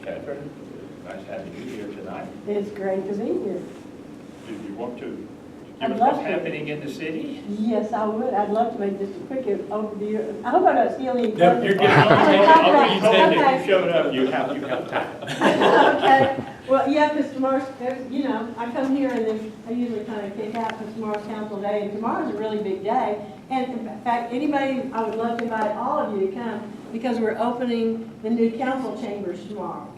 Catherine, nice having you here tonight. It's great to be here. Do you want to I'd give us love what's to. happening in the city? Yes, I would. I'd love to make just a quick overview. I hope I don't steal any. No, you're good. You Okay. showed up, you have time. Okay. Well, yeah, because tomorrow's, you know, I come here and then I usually kind of kick out because tomorrow's council day, and tomorrow's a really big day. And in fact, anybody, I would love to invite all of you to come because we're opening the new council chambers tomorrow.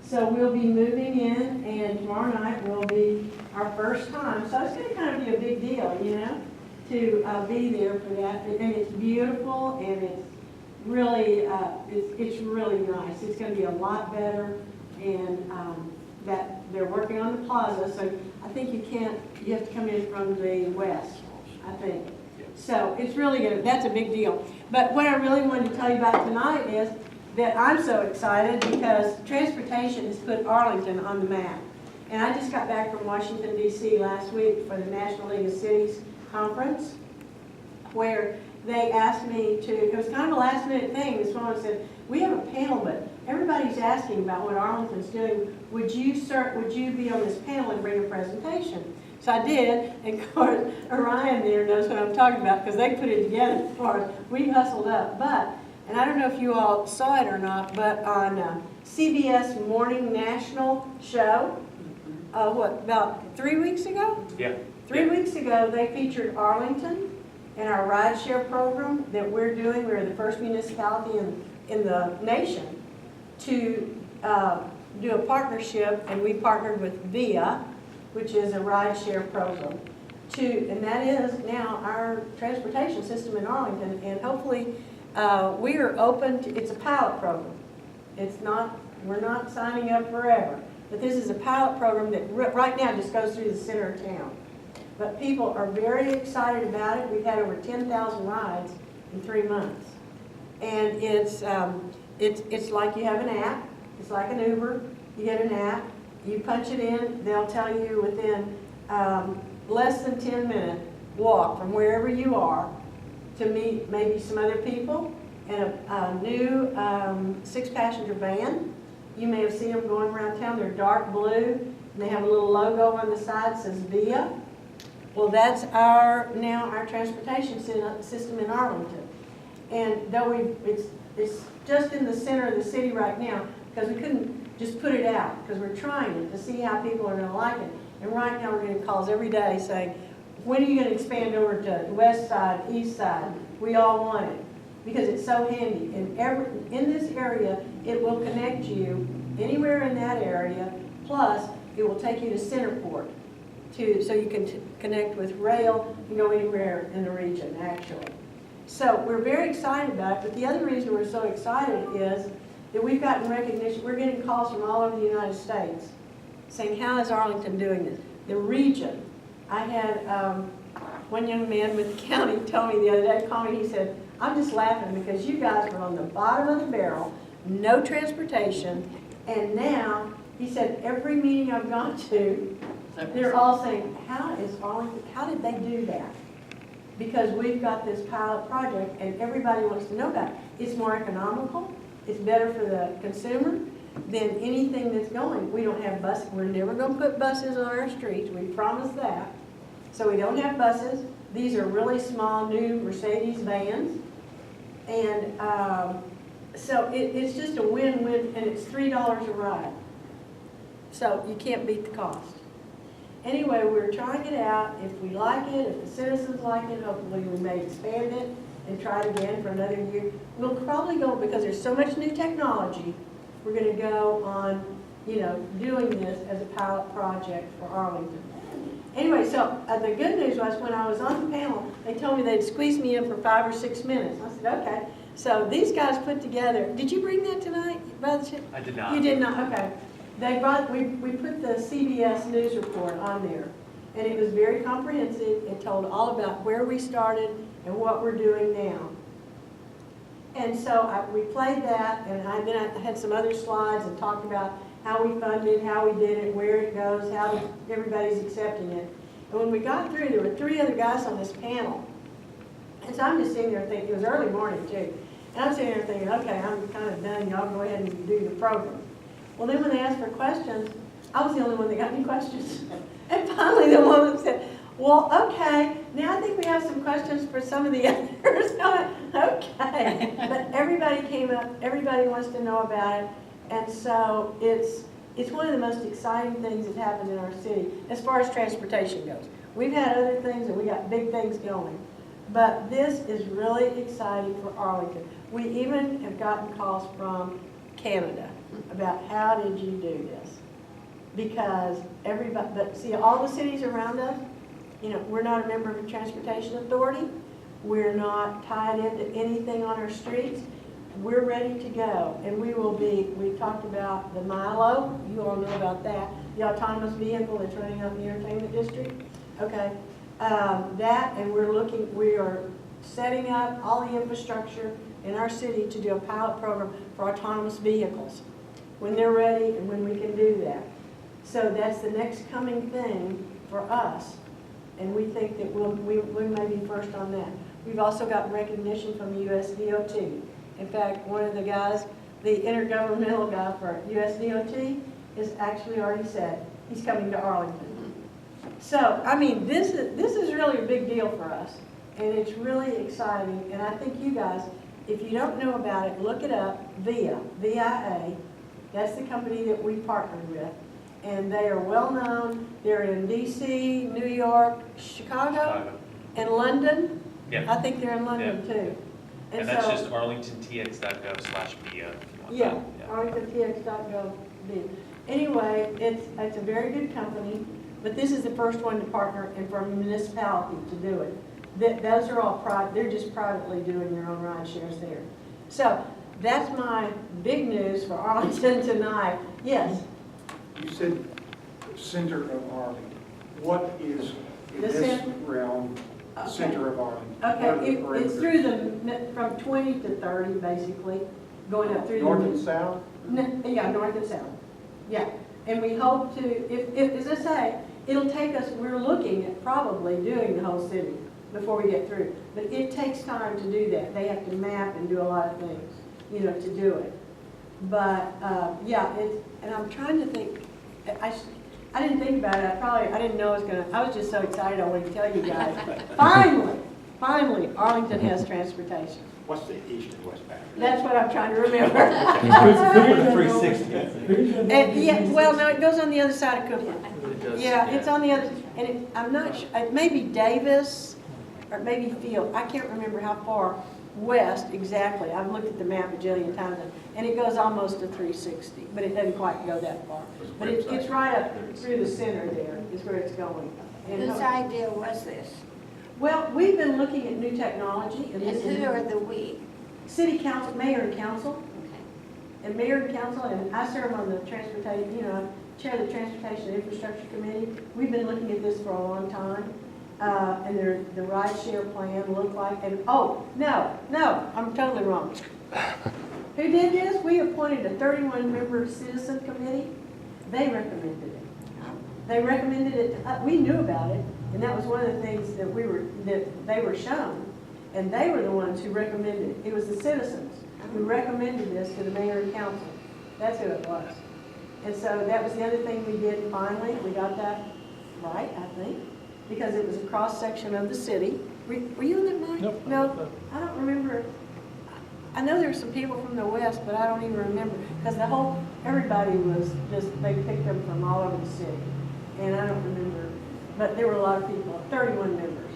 So we'll be moving in, and tomorrow night will be our first time. So it's going to kind of be a big deal, you know, to be there for that. And it's beautiful, and it's really, it's really nice. It's going to be a lot better, and that they're working on the plaza. So I think you have to come in from the west, I think. So it's really good. That's a big deal. But what I really wanted to tell you about tonight is that I'm so excited because transportation has put Arlington on the map. And I just got back from Washington, D.C. last week for the National League of Cities conference, where they asked me to, it was kind of a last minute thing. This woman said, we have a panel, but everybody's asking about what Arlington's doing. Would you be on this panel and bring a presentation? So I did, and of course, Orion there knows what I'm talking about because they put it together for us. We hustled up, and I don't know if you all saw it or not, but on CBS Morning National Show, about 3 weeks ago? Yeah. 3 weeks ago, they featured Arlington and our rideshare program that we're doing. We're the first municipality in the nation to do a partnership, and we partnered with VIA, which is a rideshare program, and that is now our transportation system in Arlington, and hopefully we are open to, it's a pilot program. We're not signing up forever, but this is a pilot program that right now just goes through the center of town. But people are very excited about it. We've had over 10,000 rides in 3 months. And it's like you have an app. It's like an Uber. You get an app. You punch it in, they'll tell you within less than 10-minute walk from wherever you are to meet maybe some other people in a new 6-passenger van. You may have seen them going around town. They're dark blue, and they have a little logo on the side that says VIA. Well, that's now our transportation system in Arlington. And though it's just in the center of the city right now, because we couldn't just put it out, because we're trying it to see how people are going to like it. And right now we're getting calls every day saying, when are you going to expand over to the west side, east side? We all want it, because it's so handy. And in this area, it will connect you anywhere in that area, plus it will take you to Centerport, so you can connect with rail and go anywhere in the region, actually. So we're very excited about it, but the other reason we're so excited is that we've gotten recognition. We're getting calls from all over the United States saying, how is Arlington doing this? The region. I had one young man with the county tell me the other day, called me, he said, I'm just laughing because you guys were on the bottom of the barrel, no transportation, and now, he said, every meeting I've gone to, they're all saying, how did they do that? Because we've got this pilot project and everybody wants to know about it. It's more economical. It's better for the consumer than anything that's going. We don't have buses. We're never going to put buses on our streets. We promise that. So we don't have buses. These are really small, new Mercedes vans. And so it's just a win-win, and it's $3 a ride. So you can't beat the cost. Anyway, we're trying it out. If we like it, if the citizens like it, hopefully we may expand it and try it again for another year. We'll probably go, because there's so much new technology, we're going to go on, doing this as a pilot project for Arlington. Anyway, so the good news was when I was on the panel, they told me they'd squeeze me in for 5 or 6 minutes. I said, okay. So these guys put together, did you bring that tonight, Brother Chip? I did not. You did not, okay. We put the CBS News report on there, and it was very comprehensive. It told all about where we started and what we're doing now. And so we played that, and then I had some other slides and talked about how we funded, how we did it, where it goes, how everybody's accepting it. And when we got through, there were 3 other guys on this panel. And so I'm just sitting there thinking, it was early morning too, And I'm sitting there thinking, okay, I'm kind of done, y'all go ahead and do the program. Well, then when they asked for questions, I was the only one that got any questions. And finally the woman said, well, okay, now I think we have some questions for some of the others. I went, okay. But everybody came up, everybody wants to know about it. And so it's one of the most exciting things that's happened in our city as far as transportation goes. We've had other things and we got big things going. But this is really exciting for Arlington. We even have gotten calls from Canada about how did you do this? Because everybody, but see, all the cities around us, you know, we're not a member of the Transportation Authority. We're not tied into anything on our streets. We're ready to go, and we will be, we talked about the Milo, you all know about that, the autonomous vehicle that's running out in the entertainment district. Okay, that, and we are setting up all the infrastructure in our city to do a pilot program for autonomous vehicles when they're ready and when we can do that. So that's the next coming thing for us, and we think that we may be first on that. We've also got recognition from the US DOT. In fact, one of the guys, the intergovernmental guy for US DOT, has actually already said he's coming to Arlington. So, I mean, this is really a big deal for us, and it's really exciting. And I think you guys, if you don't know about it, look it up. VIA. That's the company that we partnered with, and they are well known. They're in DC, New York, Chicago, and London. Yeah. I think they're in London too. And that's just arlingtontx.gov/via if you want Yeah, that. arlingtontx.gov. Anyway, it's a very good company, but this is the first one to partner and for a municipality to do it. Those are all private, they're just privately doing their own ride shares there. So that's my big news for Arlington tonight. Yes? You said center of Arlington. What is, in The this center? realm, the Okay. center of Arlington? What are Okay, the it's parameters? through from 20 to 30, basically, going up through the. North and south? Yeah, north and south. Yeah, and we hope to, if, as I say, it'll take us, we're looking at probably doing the whole city before we get through. But it takes time to do that. They have to map and do a lot of things, you know, to do it. But, yeah, and I'm trying to think, I didn't think about it. I didn't know I was gonna, I was just so excited I wanted to tell you guys. Finally, Arlington has transportation. What's the east and west boundary? That's what I'm trying to remember. Cooper 360. And, yeah, well, no, it goes on the other side of Cooper. It does, Yeah, it's on the other, and I'm not sure, it may be Davis or maybe Field. I can't remember how far west exactly. I've looked at the map a jillion times, and it goes almost to 360, but it doesn't quite go that far. But it's right up through the center there is where it's going. And, Whose idea was this? well, we've been looking at new technology, and And this who is are the we? city council, mayor and council. Okay. And mayor and council, and I serve on the transportation, you know, chair of the Transportation and Infrastructure Committee. We've been looking at this for a long time. And the ride share plan looked like, and oh, no, I'm totally wrong. Who did this? We appointed a 31-member citizen committee. They recommended it. They recommended it, we knew about it, and that was one of the things that they were shown. And they were the ones who recommended it. It was the citizens who recommended this to the mayor and council. That's who it was. And so that was the other thing we did finally. We got that right, I think, because it was a cross-section of the city. Were you in that, Mike? Nope. No, I don't remember. I know there were some people from the west, but I don't even remember, because everybody was just, they picked them from all over the city. And I don't remember, but there were a lot of people, 31 members.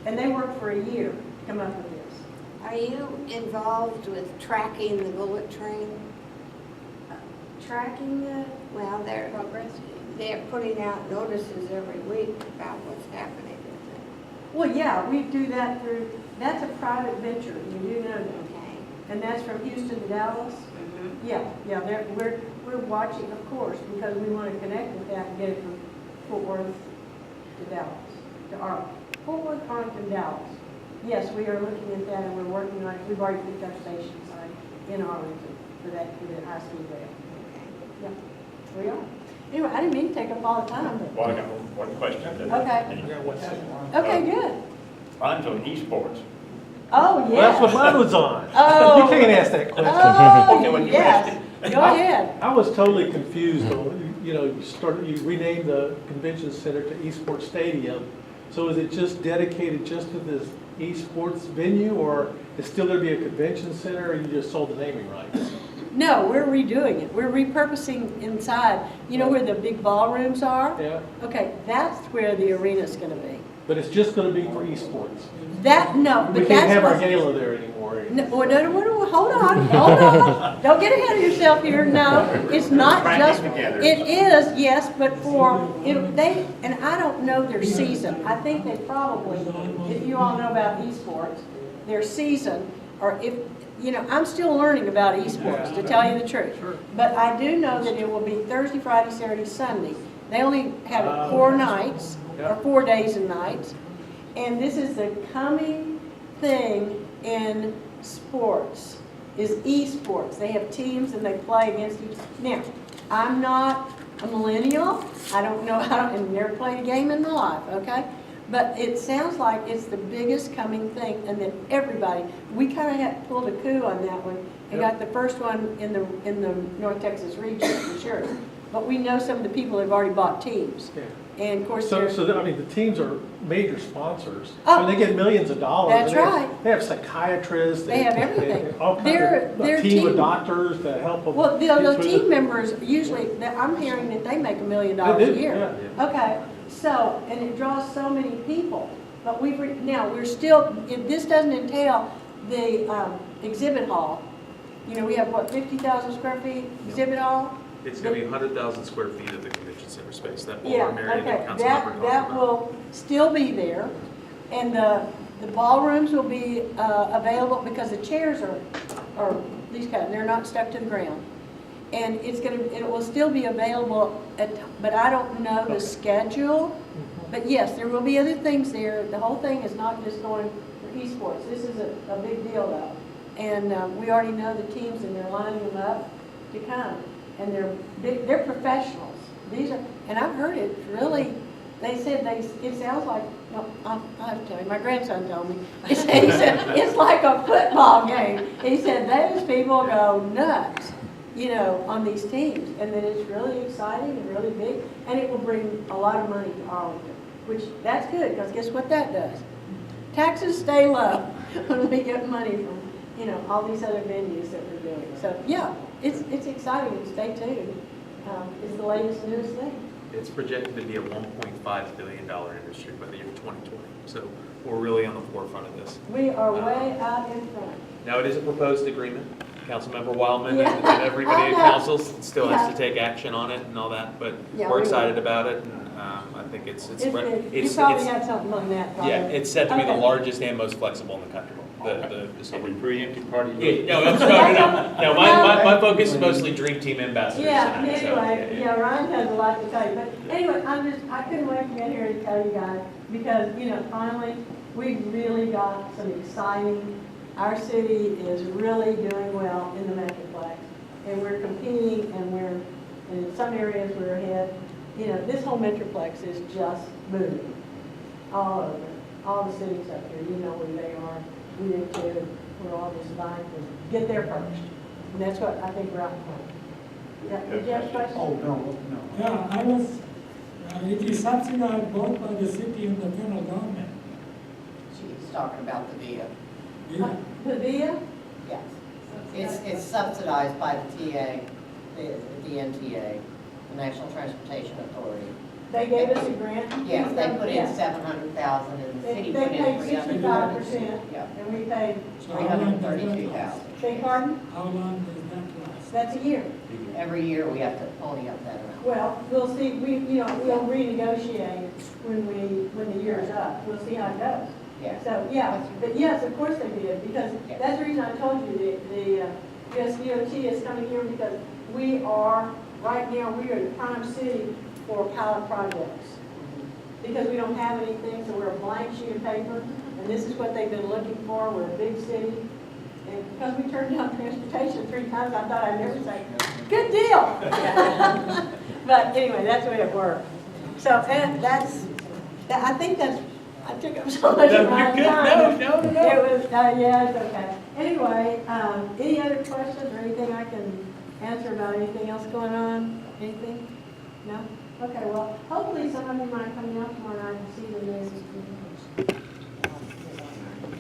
And they worked for a year to come up with this. Are you involved with tracking the bullet train? Tracking it? Well, Progress? they're putting out notices every week about what's happening with Well, yeah, we do that through, that's a private venture, you do know that. it. Okay. And that's from Houston to Dallas? Yeah, we're watching, of course, because we want to connect with that and get it from Fort Worth to Dallas, to Arlington. Fort Worth, Arlington, Dallas. Yes, we are looking at that and we're working on it. We've already picked our station site in Arlington for the high-speed rail. Yeah, we are. Anyway, I didn't mean to take up all the time, but, Well, I got one question. okay. Okay, good. Mine's on esports. Oh, Well, that's what yes. mine was on. Oh. You can't ask that question. Okay, Oh, when you yes. Go ahead. I was totally confused on, you renamed the convention center to Esports Stadium. So is it just dedicated just to this esports venue, or is still gonna be a convention center, or you just sold the naming rights? No, we're redoing it. We're repurposing inside. You know where the big ballrooms are? Yeah, Okay, that's where the arena's gonna be. but it's just gonna be for esports. That, no, We but can't that's have our what. gala there anymore. No, hold on. Don't get ahead of yourself here. No, it's not just, Practice together. it is, yes, but they, and I don't know their season. I think they probably, if you all know about esports, their season, or if, I'm still learning about esports, to tell you the truth. But I do know that it will be Thursday, Friday, Saturday, Sunday. They only have it 4 nights, or 4 days and nights. And this is the coming thing in sports, is esports. They have teams and they play against each. Now, I'm not a millennial. I don't know, I've never played a game in my life, okay? But it sounds like it's the biggest coming thing, and that everybody, we kind of had pulled a coup on that one and got the first one in the North Texas region for sure. But we know some of the people have already bought teams. Yeah. And of course, So, they're- I mean, the teams are major sponsors. Oh. I mean, they get millions of dollars. That's and they have- right. They have psychiatrists. They have everything. All kinds They're of, a team team- of doctors that help them. well, get the through team members, usually, I'm hearing that they make $1 million a They do, year. yeah. Okay, so, and it draws so many people, but now, we're still, this doesn't entail the exhibit hall. We have, what, 50,000 square feet exhibit hall? It's going to be 100,000 square feet of the convention center space, that Yeah, ballroom area okay, that Councilmember that talked about. will still be there, and the ballrooms will be available, because the chairs are these kind, they're not stuck to the ground. And it will still be available but I don't know the schedule. But yes, there will be other things there. The whole thing is not just going for esports. This is a big deal though. And we already know the teams, and they're lining them up to come. And they're professionals. And I've heard it really, they said it sounds like, well, I have to tell you, my grandson told me. He said, it's like a football game. He said, those people go nuts, on these teams. And then it's really exciting and really big. And it will bring a lot of money to Arlington, which that's good, because guess what that does? Taxes stay low when we get money from, all these other venues that we're doing. So, yeah, it's exciting, and stay tuned. It's the latest, newest thing. It's projected to be a $1.5 billion industry by the year 2020. So we're really on the forefront of this. We are way out in front. Now, it is a proposed agreement. Councilmember Wildman Yeah. and everybody I at know. council still has Yeah. to take action on it and all that, but Yeah, we're we excited will. about it. And I think it's It's good. You probably have something on that, probably. yeah, it's set to be the Okay. largest and most flexible in the country. The So we preemptive party. Yeah, no, no. My focus is mostly Dream Team ambassadors Yeah, tonight. so, anyway, yeah, Ryan has a lot to tell you, but anyway, I couldn't wait to get here to tell you guys, because, finally, we really got some exciting, our city is really doing well in the Metroplex, and we're competing, and in some areas we're ahead. This whole Metroplex is just moving all over, all the cities up here, you know where they are, we do too, we're all just vying to get there first, and that's what I think we're out in front. Yeah, did you have a question? Oh, no. Yeah, it is subsidized both by the city and the federal government. She's talking about the VIA. Yeah. The VIA? Yes. It's subsidized by the TA, the NTA, the National Transportation Authority. They gave us a grant? Yes, they put in Yes. 700,000 and the They city they put in paid 300. 65%, Yeah, and we paid, So how long does that 332,000. last? beg pardon? How long does that last? That's a year. Every year we have to pony up that amount. Well, we'll see, we'll renegotiate when the year's up, we'll see how it goes. Yeah. So, yeah, but yes, of course they did, because Yeah. that's the reason I told you, the US DOT is coming here, because right now, we are the prime city for pilot projects. Because we don't have anything, so we're a blank sheet of paper, and this is what they've been looking for. We're a big city, and because we turned down transportation 3 times, I thought I'd never say, good deal. But anyway, that's the way it worked. So, and I think that's I took up so much of my time. No. It was, yeah, it's okay. Anyway, any other questions or anything I can answer about anything else going on? Anything? No? Okay, well, hopefully some of you might come out tomorrow night and see the news.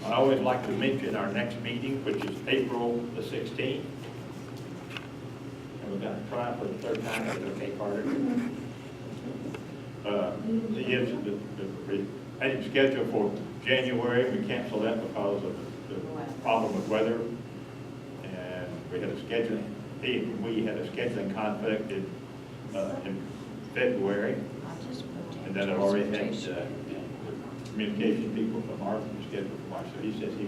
I always like to mention our next meeting, which is April the 16th. And we're going to try for the third time. Is it okay, Carter? Yes, the heading schedule for January, we canceled that because of the problem with weather. And we had a scheduling conflict in February. And then I already had communication people from our schedule from March. So he says he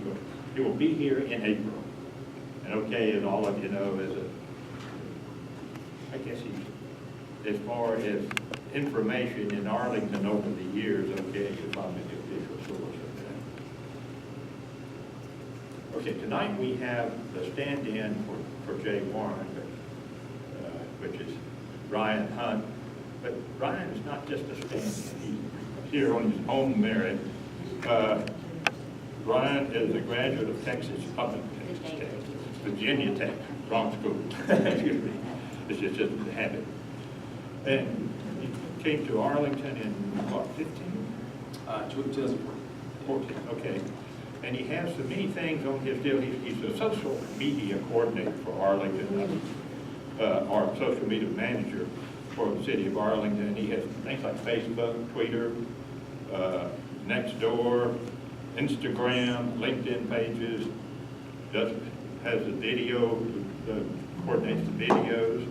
will be here in April. And okay, as all of you know, I guess as far as information in Arlington over the years, okay, you're probably the official source of that. Okay, tonight we have the stand-in for Jay Warren, which is Ryan Hunt. But Ryan is not just a stand-in. He's here on his own merit. Ryan is a graduate of Virginia Tech, wrong school. Excuse me. It's just a habit. And he came to Arlington in, what, 15? 2014, okay. And he has so many things on his deal. He's a social media coordinator for Arlington, or social media manager for the city of Arlington. He has things like Facebook, Twitter, Nextdoor, Instagram, LinkedIn pages, has the video, coordinates the videos,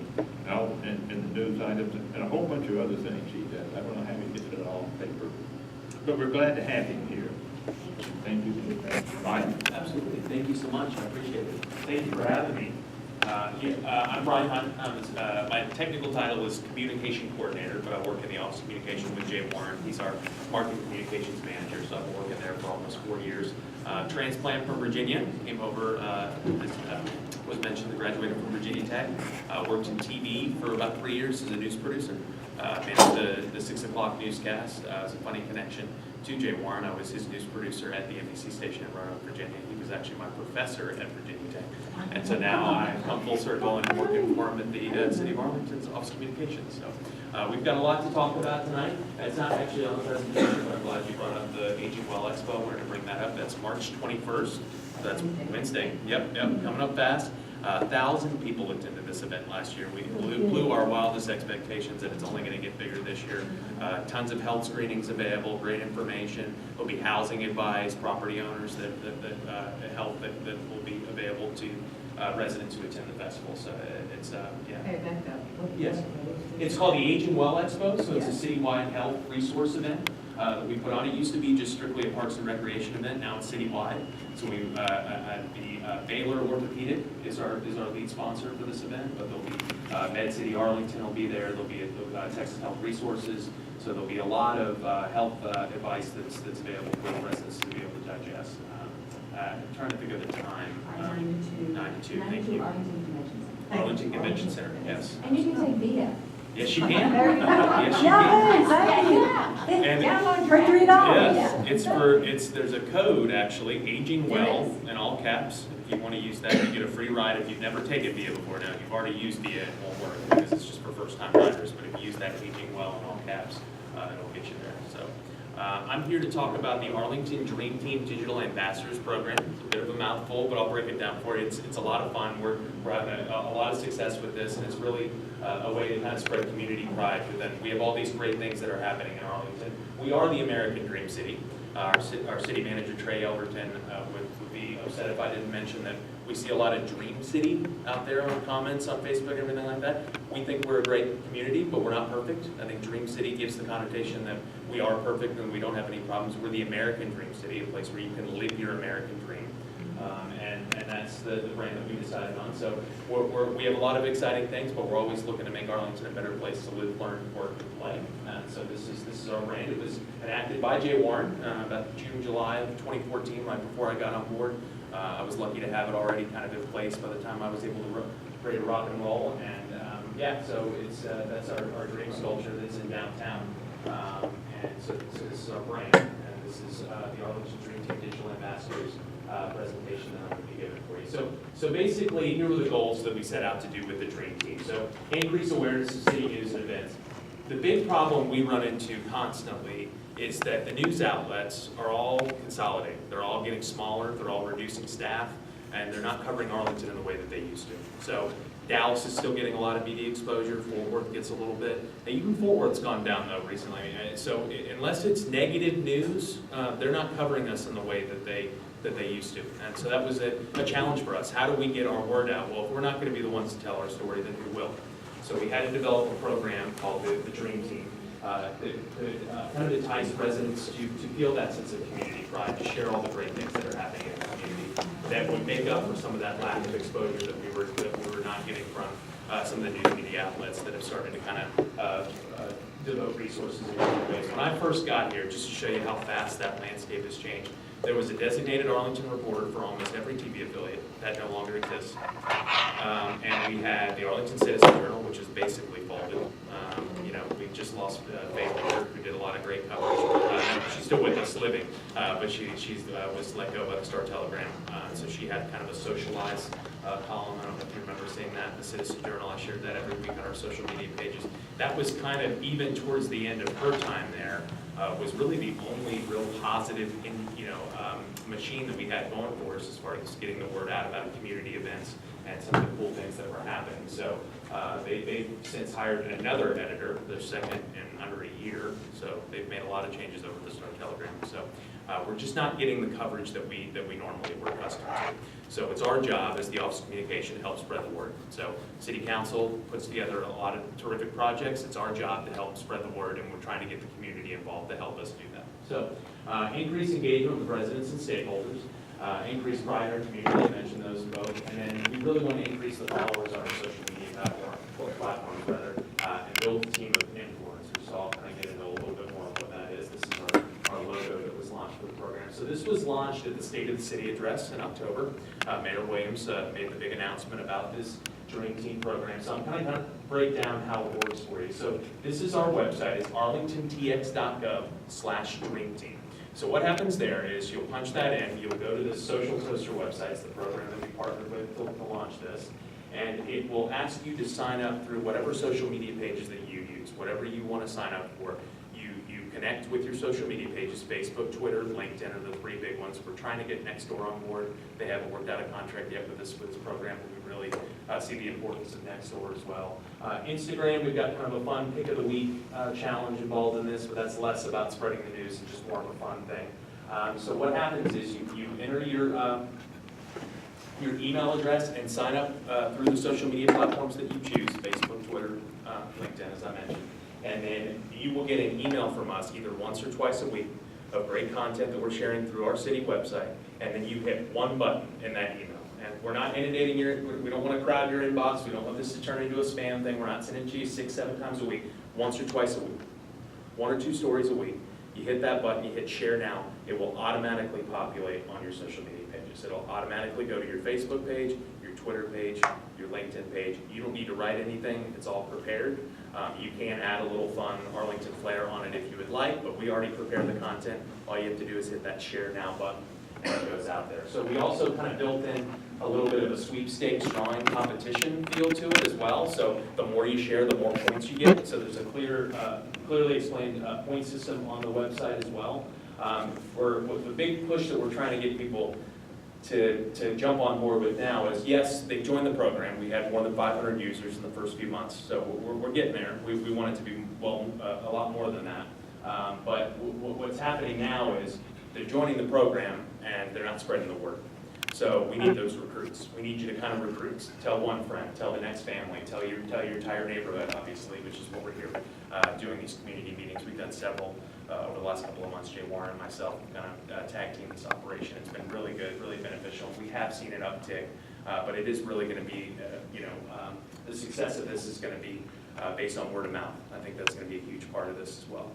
and the news items, and a whole bunch of other things he does. I don't know how he gets it all on paper. But we're glad to have him here. Thank you. Ryan? Absolutely. Thank you so much. I appreciate it. Thank you for having me. I'm Brian Hunt. My technical title is Communication Coordinator, but I work in the Office of Communication with Jay Warren. He's our Marketing Communications Manager, so I've been working there for almost 4 years. Transplant from Virginia, came over, was mentioned, graduated from Virginia Tech. Worked in TV for about 3 years as a news producer. Managed the 6 o'clock newscast. As a funny connection to Jay Warren, I was his news producer at the NBC station in Roanoke, Virginia. He was actually my professor at Virginia Tech. And so now I've come full circle and working for him at the City of Arlington's Office of Communications. So we've got a lot to talk about tonight. It's not actually on the presentation, but I'm glad you brought up the Aging Well Expo. We're going to bring that up. That's March 21st. That's Wednesday. Yep, coming up fast. 1,000 people attended this event last year. We blew our wildest expectations, and it's only going to get bigger this year. Tons of health screenings available, great information. There'll be housing advice, property owners that help that will be available to residents who attend the festival. So it's yeah. Hey, back up. Yes. It's called the Aging Well Expo, so it's a citywide health resource event that we put on. It used to be just strictly a Parks and Recreation event. Now it's citywide. So we Baylor Orthopedic is our lead sponsor for this event, but there'll be Med City Arlington will be there. There'll be Texas Health Resources. So there'll be a lot of health advice that's available for the residents to be able to digest. I'm trying to think of the time. 9 to 2. Thank you. Arlington Convention Center. Yes. And you can take VIA. Yes, you can. There you go. Yes, you can. Yeah. And Download For $3. yes, there's a code actually, Aging Well in all caps. If you want to use that, you get a free ride. If you've never taken VIA before, now you've already used VIA, it won't work because it's just for first-time riders. But if you use that Aging Well in all caps, it'll get you there. So I'm here to talk about the Arlington Dream Team Digital Ambassadors Program. It's a bit of a mouthful, but I'll break it down for you. It's a lot of fun. We're having a lot of success with this, and it's really a way to kind of spread community pride within. We have all these great things that are happening in Arlington. We are the American Dream City. Our city manager, Trey Elverton, would be upset if I didn't mention that we see a lot of Dream City out there on comments on Facebook and everything like that. We think we're a great community, but we're not perfect. I think Dream City gives the connotation that we are perfect and we don't have any problems. We're the American Dream City, a place where you can live your American dream. And that's the brand that we decided on. So we have a lot of exciting things, but we're always looking to make Arlington a better place to live, learn, work, and play. So this is our brand. It was enacted by Jay Warren about June, July of 2014, right before I got on board. I was lucky to have it already kind of in place by the time I was able to ready to rock and roll. And yeah, so it's that's our dream sculpture that's in downtown. And And so this is our brand, and this is the Arlington Dream Team Digital Ambassadors presentation that I'm going to be giving for you. So basically, here were the goals that we set out to do with the Dream Team. So increase awareness of city news and events. The big problem we run into constantly is that the news outlets are all consolidating. They're all getting smaller, they're all reducing staff, and they're not covering Arlington in the way that they used to. So Dallas is still getting a lot of media exposure, Fort Worth gets a little bit. And even Fort Worth's gone down though recently. So unless it's negative news, they're not covering us in the way that they used to. And so that was a challenge for us. How do we get our word out? Well, if we're not going to be the ones to tell our story, then who will? So we had to develop a program called the Dream Team that could kind of entice residents to feel that sense of community pride, to share all the great things that are happening in the community, that would make up for some of that lack of exposure that we were not getting from some of the news media outlets that have started to kind of devote resources in different ways. When I first got here, just to show you how fast that landscape has changed, there was a designated Arlington reporter for almost every TV affiliate. That no longer exists. And we had the Arlington Citizen Journal, which is basically folded. We just lost Faith Porter, who did a lot of great coverage. She's still with us living, but she was let go by the Star Telegram. So she had kind of a socialized column. I don't know if you remember seeing that in the Citizen Journal. I shared that every week on our social media pages. That was kind of, even towards the end of her time there, was really the only real positive machine that we had going for us as far as getting the word out about community events and some of the cool things that were happening. So they've since hired another editor, their second in under a year. So they've made a lot of changes over the Star Telegram. So we're just not getting the coverage that we normally were accustomed to. So it's our job as the Office of Communication to help spread the word. So City Council puts together a lot of terrific projects. It's our job to help spread the word, and we're trying to get the community involved to help us do that. So increase engagement with residents and stakeholders, increase pride in our community, I mentioned those both, and then we really want to increase the followers on our social media platforms and build a team of influencers. So I'll kind of get into a little bit more of what that is. This is our logo that was launched for the program. So this was launched at the State of the City address in October. Mayor Williams made the big announcement about this Dream Team program. So I'm kind of going to break down how it works for you. So this is our website. It's arlingtontx.gov/dreamteam. So what happens there is you'll punch that in, you'll go to the Social Toaster websites, the program that we partnered with to launch this, and it will ask you to sign up through whatever social media pages that you use, whatever you want to sign up for. You connect with your social media pages, Facebook, Twitter, LinkedIn are the three big ones. We're trying to get Nextdoor on board. They haven't worked out a contract yet with this program, but we really see the importance of Nextdoor as well. Instagram, we've got kind of a fun pick of the week challenge involved in this, but that's less about spreading the news and just more of a fun thing. So what happens is you enter your email address and sign up through the social media platforms that you choose, Facebook, Twitter, LinkedIn, as I mentioned. And then you will get an email from us either once or twice a week of great content that we're sharing through our city website. And then you hit one button in that email. And we're not inundating we don't want to crowd your inbox. We don't want this to turn into a spam thing. We're not sending it to you 6-7 times a week, once or twice a week. 1 or 2 stories a week. You hit that button, you hit share now. It will automatically populate on your social media pages. It'll automatically go to your Facebook page, your Twitter page, your LinkedIn page. You don't need to write anything. It's all prepared. You can add a little fun Arlington flair on it if you would like, but we already prepared the content. All you have to do is hit that share now button and it goes out there. So we also kind of built in a little bit of a sweepstakes drawing competition feel to it as well. So the more you share, the more points you get. So there's a clearly explained point system on the website as well. The big push that we're trying to get people to jump on board with now is, yes, they joined the program. We had more than 500 users in the first few months, so we're getting there. We want it to be, well, a lot more than that. But what's happening now is they're joining the program and they're not spreading the word. So we need those recruits. We need you to kind of recruit. Tell one friend, tell the next family, tell your entire neighborhood, obviously, which is what we're here doing these community meetings. We've done several over the last couple of months. Jay Warren and myself have kind of tag team this operation. It's been really good, really beneficial. We have seen an uptick, but it is really going to be, the success of this is going to be based on word of mouth. I think that's going to be a huge part of this as well.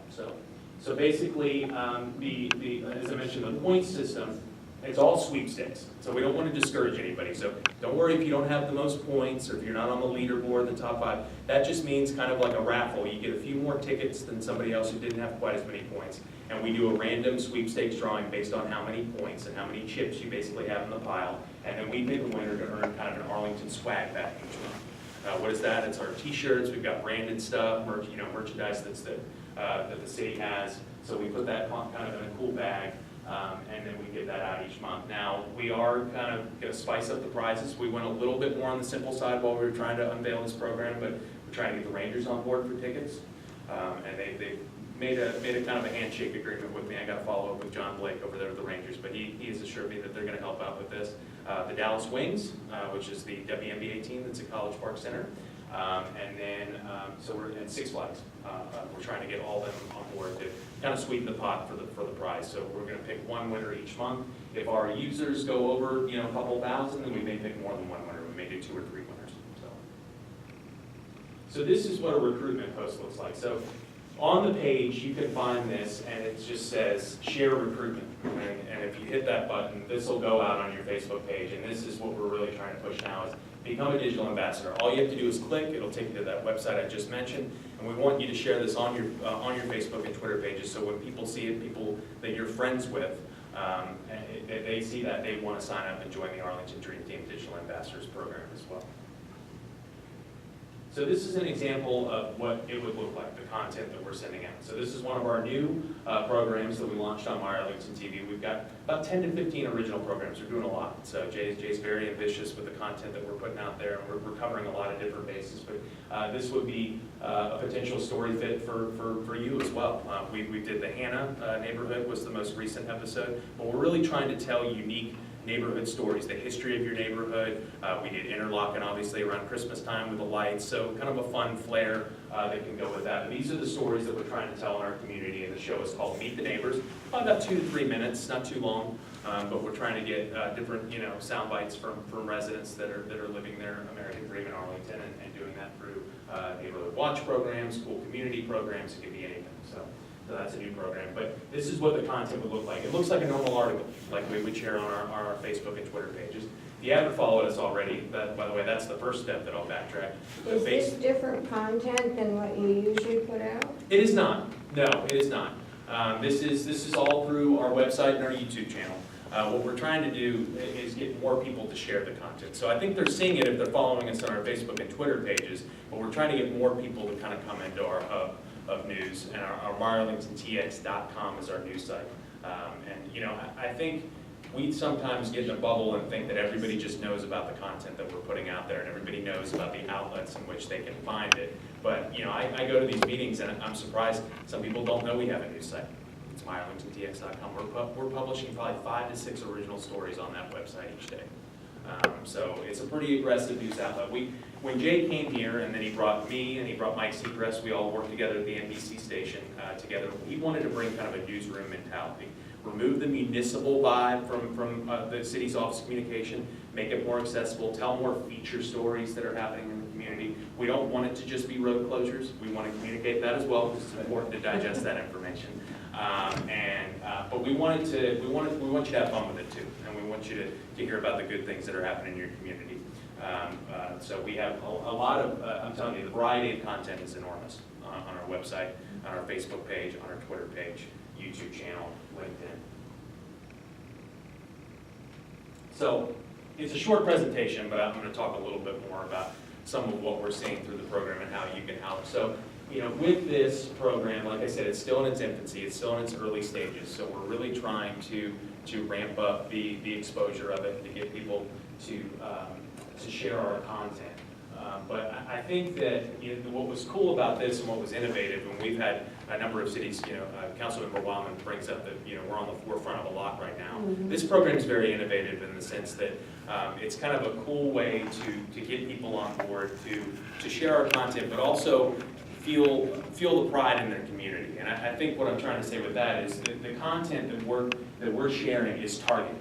So basically, as I mentioned, the point system It's all sweepstakes, so we don't want to discourage anybody. So don't worry if you don't have the most points or if you're not on the leaderboard, the top 5. That just means kind of like a raffle. You get a few more tickets than somebody else who didn't have quite as many points. And we do a random sweepstakes drawing based on how many points and how many chips you basically have in the pile. And then we pick a winner to earn kind of an Arlington swag bag each month. What is that? It's our t-shirts, we've got branded stuff, merchandise that the city has. So we put that kind of in a cool bag. And then we get that out each month. Now, we are kind of going to spice up the prizes. We went a little bit more on the simple side while we were trying to unveil this program, but we're trying to get the Rangers on board for tickets. And they made a kind of a handshake agreement with me. I got to follow up with John Blake over there at the Rangers, but he has assured me that they're going to help out with this. The Dallas Wings, which is the WNBA team that's at College Park Center. And then, so we're in Six Flags. We're trying to get all of them on board to kind of sweeten the pot for the prize. So we're going to pick one winner each month. If our users go over, a couple thousand, then we may pick more than one winner. We may do 2 or 3 winners. So this is what a recruitment post looks like. So on the page, you can find this, and it just says share recruitment. And if you hit that button, this will go out on your Facebook page. And this is what we're really trying to push now is become a digital ambassador. All you have to do is click. It'll take you to that website I just mentioned. And we want you to share this on your Facebook and Twitter pages. So when people see it, people that you're friends with, they see that, they want to sign up and join the Arlington Dream Team Digital Ambassadors Program as well. So this is an example of what it would look like, the content that we're sending out. So this is one of our new programs that we launched on My Arlington TV. We've got about 10 to 15 original programs. We're doing a lot. So Jay's very ambitious with the content that we're putting out there, and we're covering a lot of different bases. But this would be a potential story fit for you as well. We did the Hannah neighborhood was the most recent episode, but we're really trying to tell unique neighborhood stories, the history of your neighborhood. We did Interlochen, obviously, around Christmas time with the lights, so kind of a fun flair that can go with that. But these are the stories that we're trying to tell in our community, and the show is called Meet the Neighbors. About 2 to 3 minutes, not too long, but we're trying to get different, sound bites from residents that are living their American dream in Arlington and doing that through neighborhood watch programs, cool community programs. It could be anything. So that's a new program, but this is what the content would look like. It looks like a normal article, like we would share on our Facebook and Twitter pages. If you haven't followed us already, by the way, that's the first step that I'll backtrack. Is this different content than what you usually put out? It is not. No, it is not. This is all through our website and our YouTube channel. What we're trying to do is get more people to share the content. So I think they're seeing it if they're following us on our Facebook and Twitter pages, but we're trying to get more people to kind of come into our hub of news, and our MyArlingtonTX.com is our news site. I think we sometimes get in a bubble and think that everybody just knows about the content that we're putting out there, and everybody knows about the outlets in which they can find it. But I go to these meetings and I'm surprised some people don't know we have a news site. It's MyArlingtonTX.com. We're publishing probably 5 to 6 original stories on that website each day. So it's a pretty aggressive news outlet. When Jay came here, and then he brought me and he brought Mike Seacrest, we all worked together at the NBC station together. He wanted to bring kind of a newsroom mentality, remove the municipal vibe from the city's office of communication, make it more accessible, tell more feature stories that are happening in the community. We don't want it to just be road closures. We want to communicate that as well, because it's important to digest that information. But we want you to have fun with it too, and we want you to hear about the good things that are happening in your community. So we have a lot of, I'm telling you, the variety of content is enormous on our website, on our Facebook page, on our Twitter page, YouTube channel, LinkedIn. So it's a short presentation, but I'm going to talk a little bit more about some of what we're seeing through the program and how you can help. So, with this program, like I said, it's still in its infancy, it's still in its early stages, so we're really trying to ramp up the exposure of it, to get people to share our content. But I think that what was cool about this and what was innovative, and we've had a number of cities, Councilmember Wildman brings up that we're on the forefront of a lot right now. Mm-hmm. This program is very innovative in the sense that it's kind of a cool way to get people on board to share our content, but also feel the pride in their community. And I think what I'm trying to say with that is that the content that we're sharing is targeted.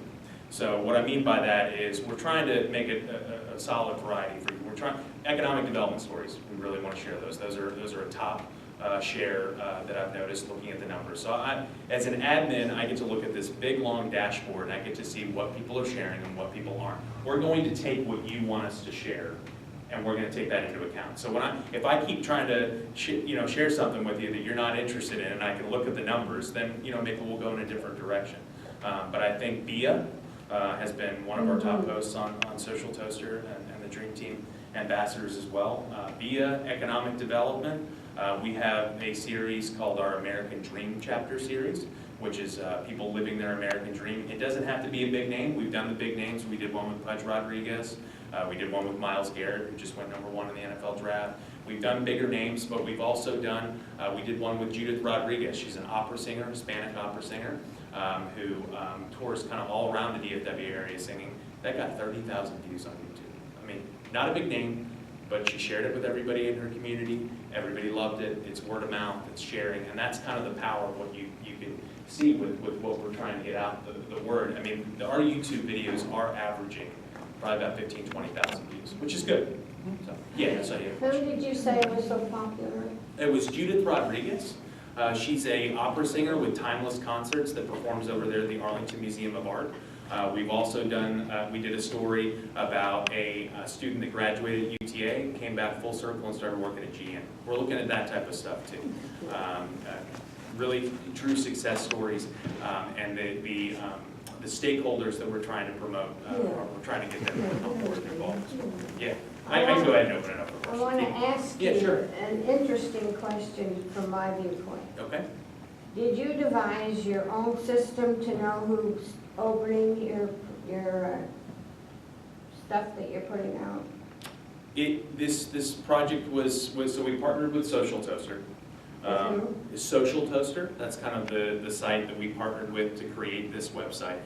So what I mean by that is we're trying to make it a solid variety for you. We're trying economic development stories. We really want to share those. Those are a top share that I've noticed looking at the numbers. So as an admin, I get to look at this big, long dashboard, and I get to see what people are sharing and what people aren't. We're going to take what you want us to share, and we're going to take that into account. So if I keep trying to share something with you that you're not interested in, and I can look at the numbers, then maybe we'll go in a different direction. But I think BIA has been one of our top posts on Social Toaster and the Dream Team ambassadors as well. BIA Economic Development. We have a series called our American Dream Chapter Series, which is people living their American dream. It doesn't have to be a big name. We've done the big names. We did one with Pudge Rodriguez. We did one with Myles Garrett, who just went #1 in the NFL draft. We've done bigger names, but we've also done, we did one with Judith Rodriguez. She's an opera singer, Hispanic opera singer, who tours kind of all around the DFW area singing. That got 30,000 views on YouTube. I mean, not a big name, but she shared it with everybody in her community. Everybody loved it. It's word of mouth, it's sharing, and that's kind of the power of what you can see with what we're trying to get out, the word. I mean, our YouTube videos are averaging probably about 15,000, 20,000 views, which is good. So, yeah, that's how you. Who did you say was so popular? It was Judith Rodriguez. She's a opera singer with timeless concerts that performs over there at the Arlington Museum of Art. We've also done, we did a story about a student that graduated at UTA, came back full circle and started working at GM. We're looking at that type of stuff too. Really true success stories, and the stakeholders that we're trying to promote, we're trying to get them on board and involved. Yeah, I can go ahead and open it up for I want questions. to ask Yeah, you sure. an interesting question from my viewpoint. Okay. Did you devise your own system to know who's opening your stuff that you're putting out? This project was so we partnered with Social Toaster. Social Toaster, that's kind of the site that we partnered with to create this website.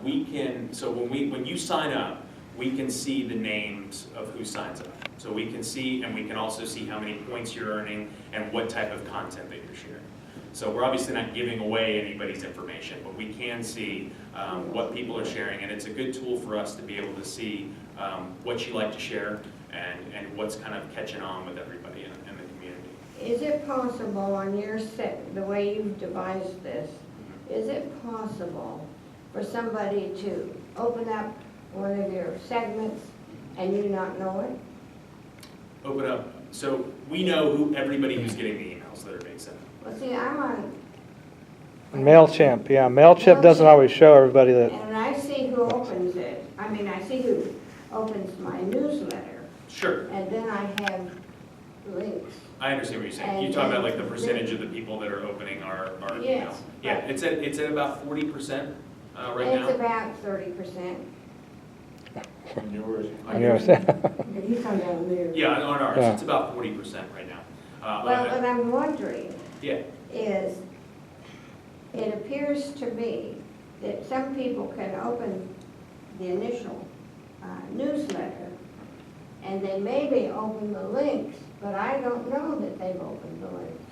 When you sign up, we can see the names of who signs up. So we can see, and we can also see how many points you're earning and what type of content that you're sharing. So we're obviously not giving away anybody's information, but we can see what people are sharing, and it's a good tool for us to be able to see what you like to share and what's kind of catching on with everybody in the community. Is it possible on your set, the way you've devised this, is it possible for somebody to open up one of your segments and you not know it? Open up. So we know who everybody who's getting the emails that are being sent. Well, see, I'm on, MailChimp, yeah. MailChimp doesn't always show everybody that. and I see who opens it. I mean, I see who opens my newsletter, Sure. and then I have links. I understand what you're saying. You're talking about like the percentage of the people that are opening our email. Yes. Yeah, it's at about 40% right now. It's about 30%. On yours. On You know, And he's on down there. Yeah, on ours, Yeah. it's about 40% right now. Well, what I'm wondering Yeah, is, it appears to me that some people can open the initial newsletter, and they maybe open the links, but I don't know that they've opened the links.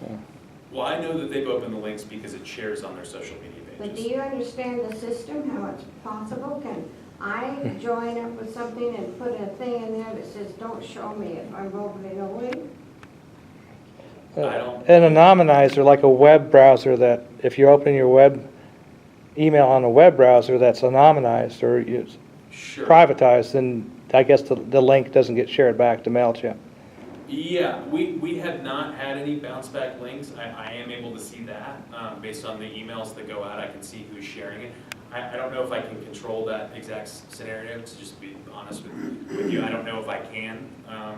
well, I know that they've opened the links because it shares on their social media But do pages. you understand the system, how it's possible? Can I join up with something and put a thing in there that says, don't show me if I'm opening a link? I don't, An anonymizer, like a web browser, that if you open your web email on a web browser that's anonymized or it's sure. privatized, then I guess the link doesn't get shared back to MailChimp. Yeah, we have not had any bounce back links. I am able to see that based on the emails that go out. I can see who's sharing it. I don't know if I can control that exact scenario, to just be honest with you. I don't know if I can,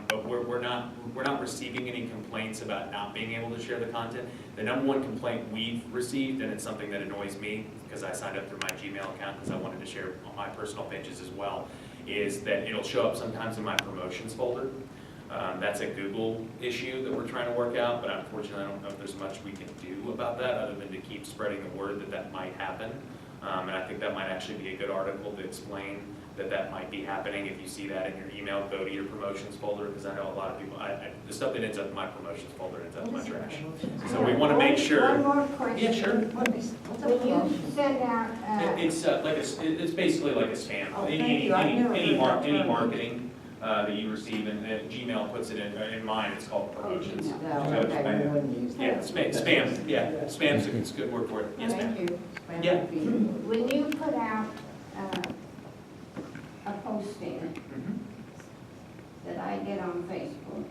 but we're not receiving any complaints about not being able to share the content. The #1 complaint we've received, and it's something that annoys me because I signed up through my Gmail account because I wanted to share on my personal pages as well, is that it'll show up sometimes in my promotions folder. That's a Google issue that we're trying to work out, but unfortunately I don't know if there's much we can do about that other than to keep spreading the word that that might happen. And I think that might actually be a good article to explain that might be happening. If you see that in your email, go to your promotions folder, because I know a lot of people, the stuff that ends up in my promotions folder ends up in my trash. So we want to make sure. One more question. Yeah, sure. When you send out, It's basically like a spam. Oh, thank you. I know Any about that. marketing that you receive, and Gmail puts it in mine, it's called promotions. No, okay, we wouldn't use Yeah, that. spam, yeah, spam's a good word for it, yes, ma'am. Thank you. Yeah. When you put out a posting Mhm. that I did on Facebook,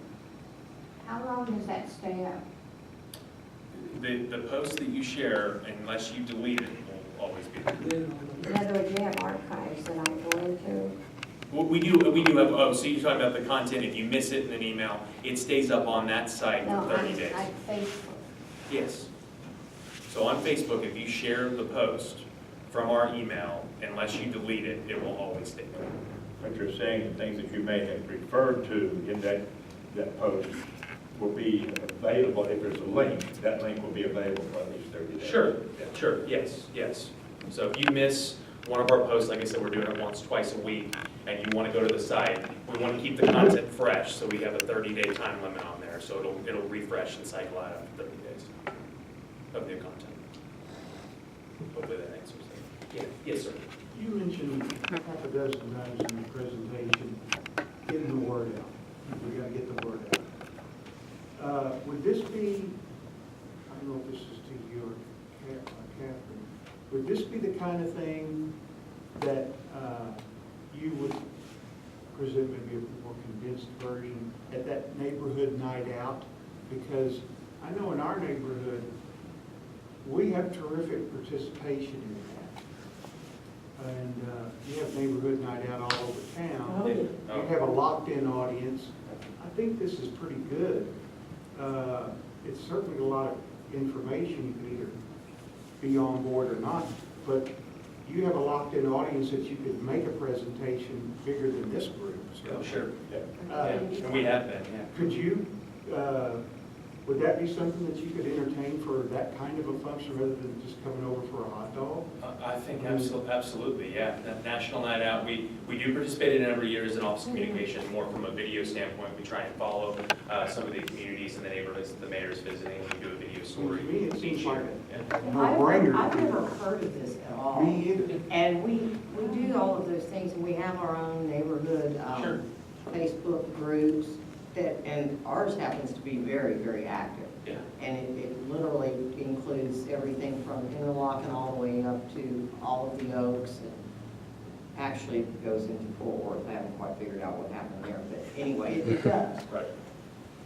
how long does that stay up? The post that you share, unless you delete it, will always be there. In other words, you have archives that I go into? Well, we do have, oh, so you're talking about the content, if you miss it in an email, it stays up on that site No, for 30 days. I Facebook. Yes. So on Facebook, if you share the post from our email, unless you delete it, it will always stay there. But you're saying the things that you may have referred to in that post will be available, if there's a link, that link will be available for at least 30 days. Sure, yes. So if you miss one of our posts, like I said, we're doing it once, twice a week, and you want to go to the site, we want to keep the content fresh, so we have a 30-day time limit on there, so it'll refresh and cycle out after 30 days of new content. Hopefully that answers it. Yeah, yes, sir. You mentioned half a dozen times in the presentation, getting the word out. We got to get the word out. Would this be, I don't know if this is to you or Catherine, would this be the kind of thing that you would present maybe a more condensed version at that neighborhood night out? Because I know in our neighborhood, we have terrific participation in that. And you have neighborhood night out all over town. Oh, yeah. You have a locked-in audience. I think this is pretty good. It's certainly a lot of information. You can either be on board or not, but you have a locked-in audience that you could make a presentation bigger than this group. So, Oh, sure. uh, We have been, yeah. Could you, would that be something that you could entertain for that kind of a function rather than just coming over for a hot dog? I think absolutely, yeah. National Night Out, we do participate in it every year as an Office of Communication, more from a video standpoint. We try and follow some of the communities and the neighborhoods that the mayor's visiting. We do a video story. To me, it seems each like year. Yeah. a no-brainer. I've never heard of this at all. Me either. And we do all of those things, and we have our own neighborhood Sure. Facebook groups that, and ours happens to be very, very active. Yeah. And it literally includes everything from Interlochen all the way up to all of the Oaks, and actually goes into Fort Worth. I haven't quite figured out what happened there, but anyway, it does. Right.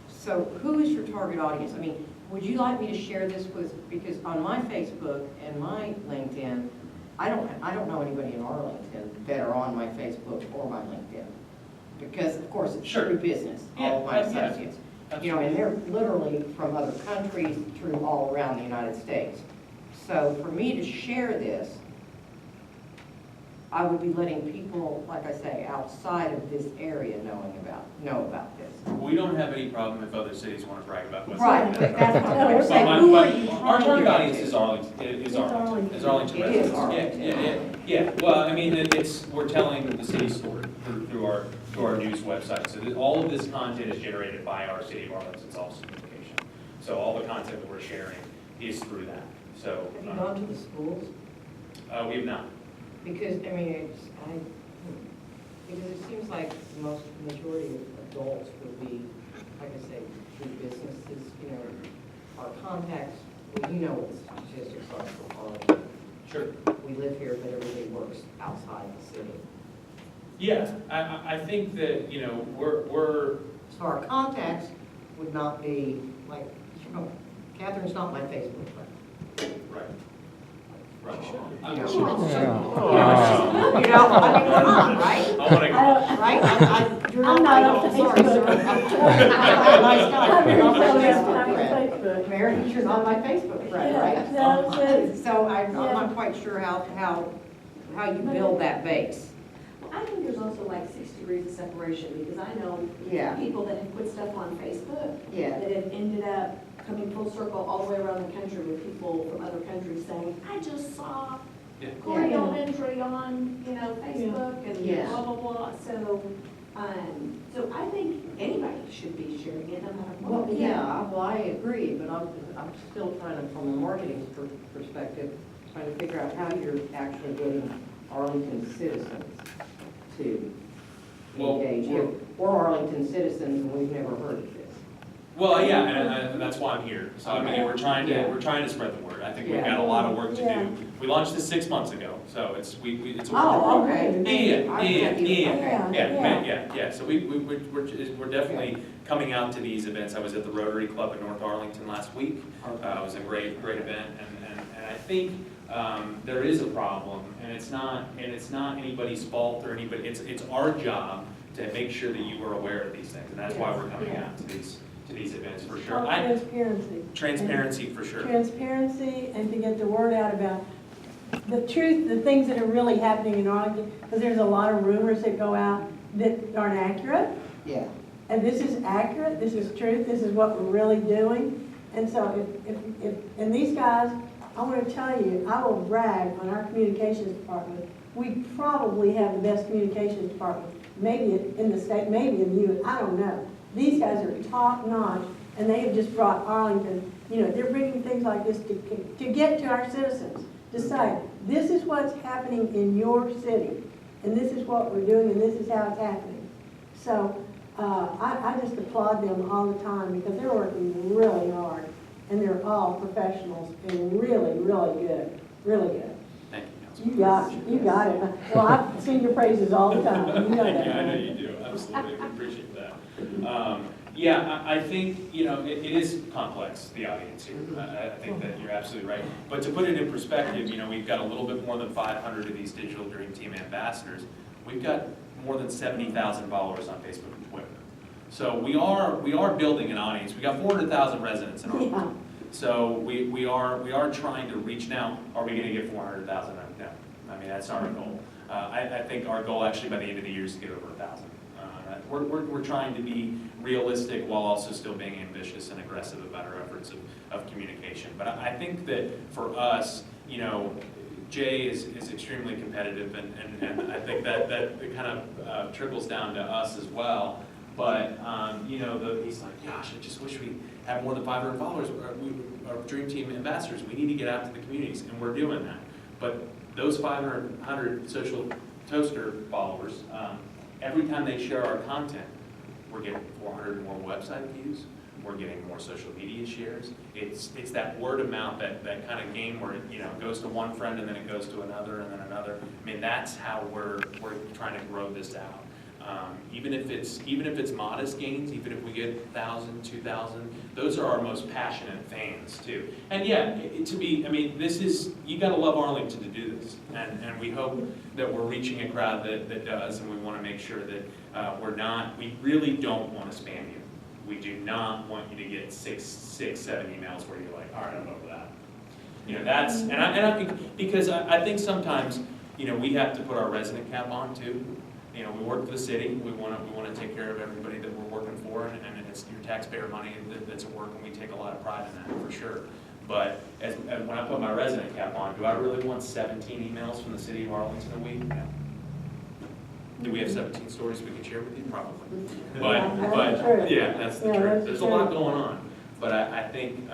So who is your target audience? I mean, would you like me to share this with, because on my Facebook and my LinkedIn, I don't know anybody in Arlington that are on my Facebook or my LinkedIn. Because of course it's Sure. through business, all of my Yeah, yeah. associates. You know, and they're literally from other countries through all around the United States. So for me to share this, I would be letting people, like I say, outside of this area know about this. We don't have any problem if other cities want to brag about what's Right, happening. but that's what I'm But saying. Who are you our trying to target get audience to? is Arlington It is residents. Arlington. Yeah. Well, I mean, we're telling the city story through our news website. So all of this content is generated by our city of Arlington's Office of Communication. So all the content that we're sharing is through that. So Have you gone to the schools? we have not. Because, I mean, because it seems like most majority of adults would be, like I say, through businesses, you know, our contacts, well, you know what the statistics are for Arlington. Sure. We live here, but everybody works outside the city. Yeah, I think that, you know, we're So our contacts would not be, like, you know, Catherine's not my Facebook friend. right. Right. You know, Yeah. you know, I mean, we're not, right? I want to. Right? You're I'm not, not on I'm sorry, Facebook. sir. Nice guy. I'm You're not my on Facebook friend. Facebook. Meredith, you're not my Facebook friend, Yeah, right? no, so- So I'm Yeah. not quite sure how you build that base. I think there's also like 6 degrees of separation, because I know Yeah. people that have put stuff on Facebook Yeah. that have ended up coming full circle all the way around the country with people from other countries saying, I just saw Yeah. Corey Yeah. Elementary on, Facebook and Yeah. blah, blah, blah. So I think anybody should be sharing it no matter Well, what. yeah, well, I agree, but I'm still trying to, from a marketing perspective, trying to figure out how you're actually getting Arlington citizens to Well, engage. we're- we're Arlington citizens and we've never heard of this. Well, yeah, and that's why I'm here. So I mean, we're trying to spread the word. I think we've got a lot of work to Yeah. do. We launched this 6 months ago, so it's a work in Oh, progress. okay. Yeah. So we're definitely coming out to these events. I was at the Rotary Club in North Arlington last week. It was a great event, and I think there is a problem, and it's not anybody's fault or anybody. It's our job to make sure that you are aware of these things, and that's why we're coming out to these events for sure. Transparency. Transparency for sure. Transparency, and to get the word out about the truth, the things that are really happening in Arlington, because there's a lot of rumors that go out that aren't accurate. Yeah. And this is accurate, this is truth, this is what we're really doing. And so and these guys, I want to tell you, I will brag on our communications department. We probably have the best communications department, maybe in the state, maybe in the U.S., I don't know. These guys are top notch, and they have just brought Arlington, they're bringing things like this to get to our citizens, to say, this is what's happening in your city, and this is what we're doing, and this is how it's happening. So I just applaud them all the time because they're working really hard, and they're all professionals and really, really good, really good. Thank you, Councilman. You got it. Well, I've seen your praises all the time. You know that. Yeah, I know you do. Absolutely, we appreciate that. I think, it is complex, the audience here. I think that you're absolutely right. But to put it in perspective, we've got a little bit more than 500 of these Digital Dream Team ambassadors. We've got more than 70,000 followers on Facebook and Twitter. So we are building an audience. We got 400,000 residents in Arlington. Yeah. So we are trying to reach now. Are we going to get 400,000? No. I mean, that's not our goal. I think our goal actually by the end of the year is to get over 1,000. We're trying to be realistic while also still being ambitious and aggressive about our efforts of communication. But I think that for us, Jay is extremely competitive, and I think that it kind of trickles down to us as well. But, he's like, gosh, I just wish we had more than 500 followers, our Dream Team ambassadors. We need to get out to the communities, and we're doing that. But those 500 social toaster followers, every time they share our content, we're getting 400 more website views, we're getting more social media shares. It's that word of mouth, that kind of game where it goes to one friend and then it goes to another and then another. I mean, that's how we're trying to grow this out. Even if it's modest gains, even if we get 1,000, 2,000, those are our most passionate fans too. And yeah, you got to love Arlington to do this, and we hope that we're reaching a crowd that does, and we want to make sure that we really don't want to spam you. We do not want you to get six, 7 emails where you're like, all right, I'm over that. I think, because I think sometimes, we have to put our resident cap on too. We work for the city. We want to take care of everybody that we're working for, and it's your taxpayer money that's at work, and we take a lot of pride in that for sure. But as when I put my resident cap on, do I really want 17 emails from the city of Arlington a week? No. Do we have 17 stories we can share with you? Probably. But yeah, that's the truth. There's a lot going on. But I think,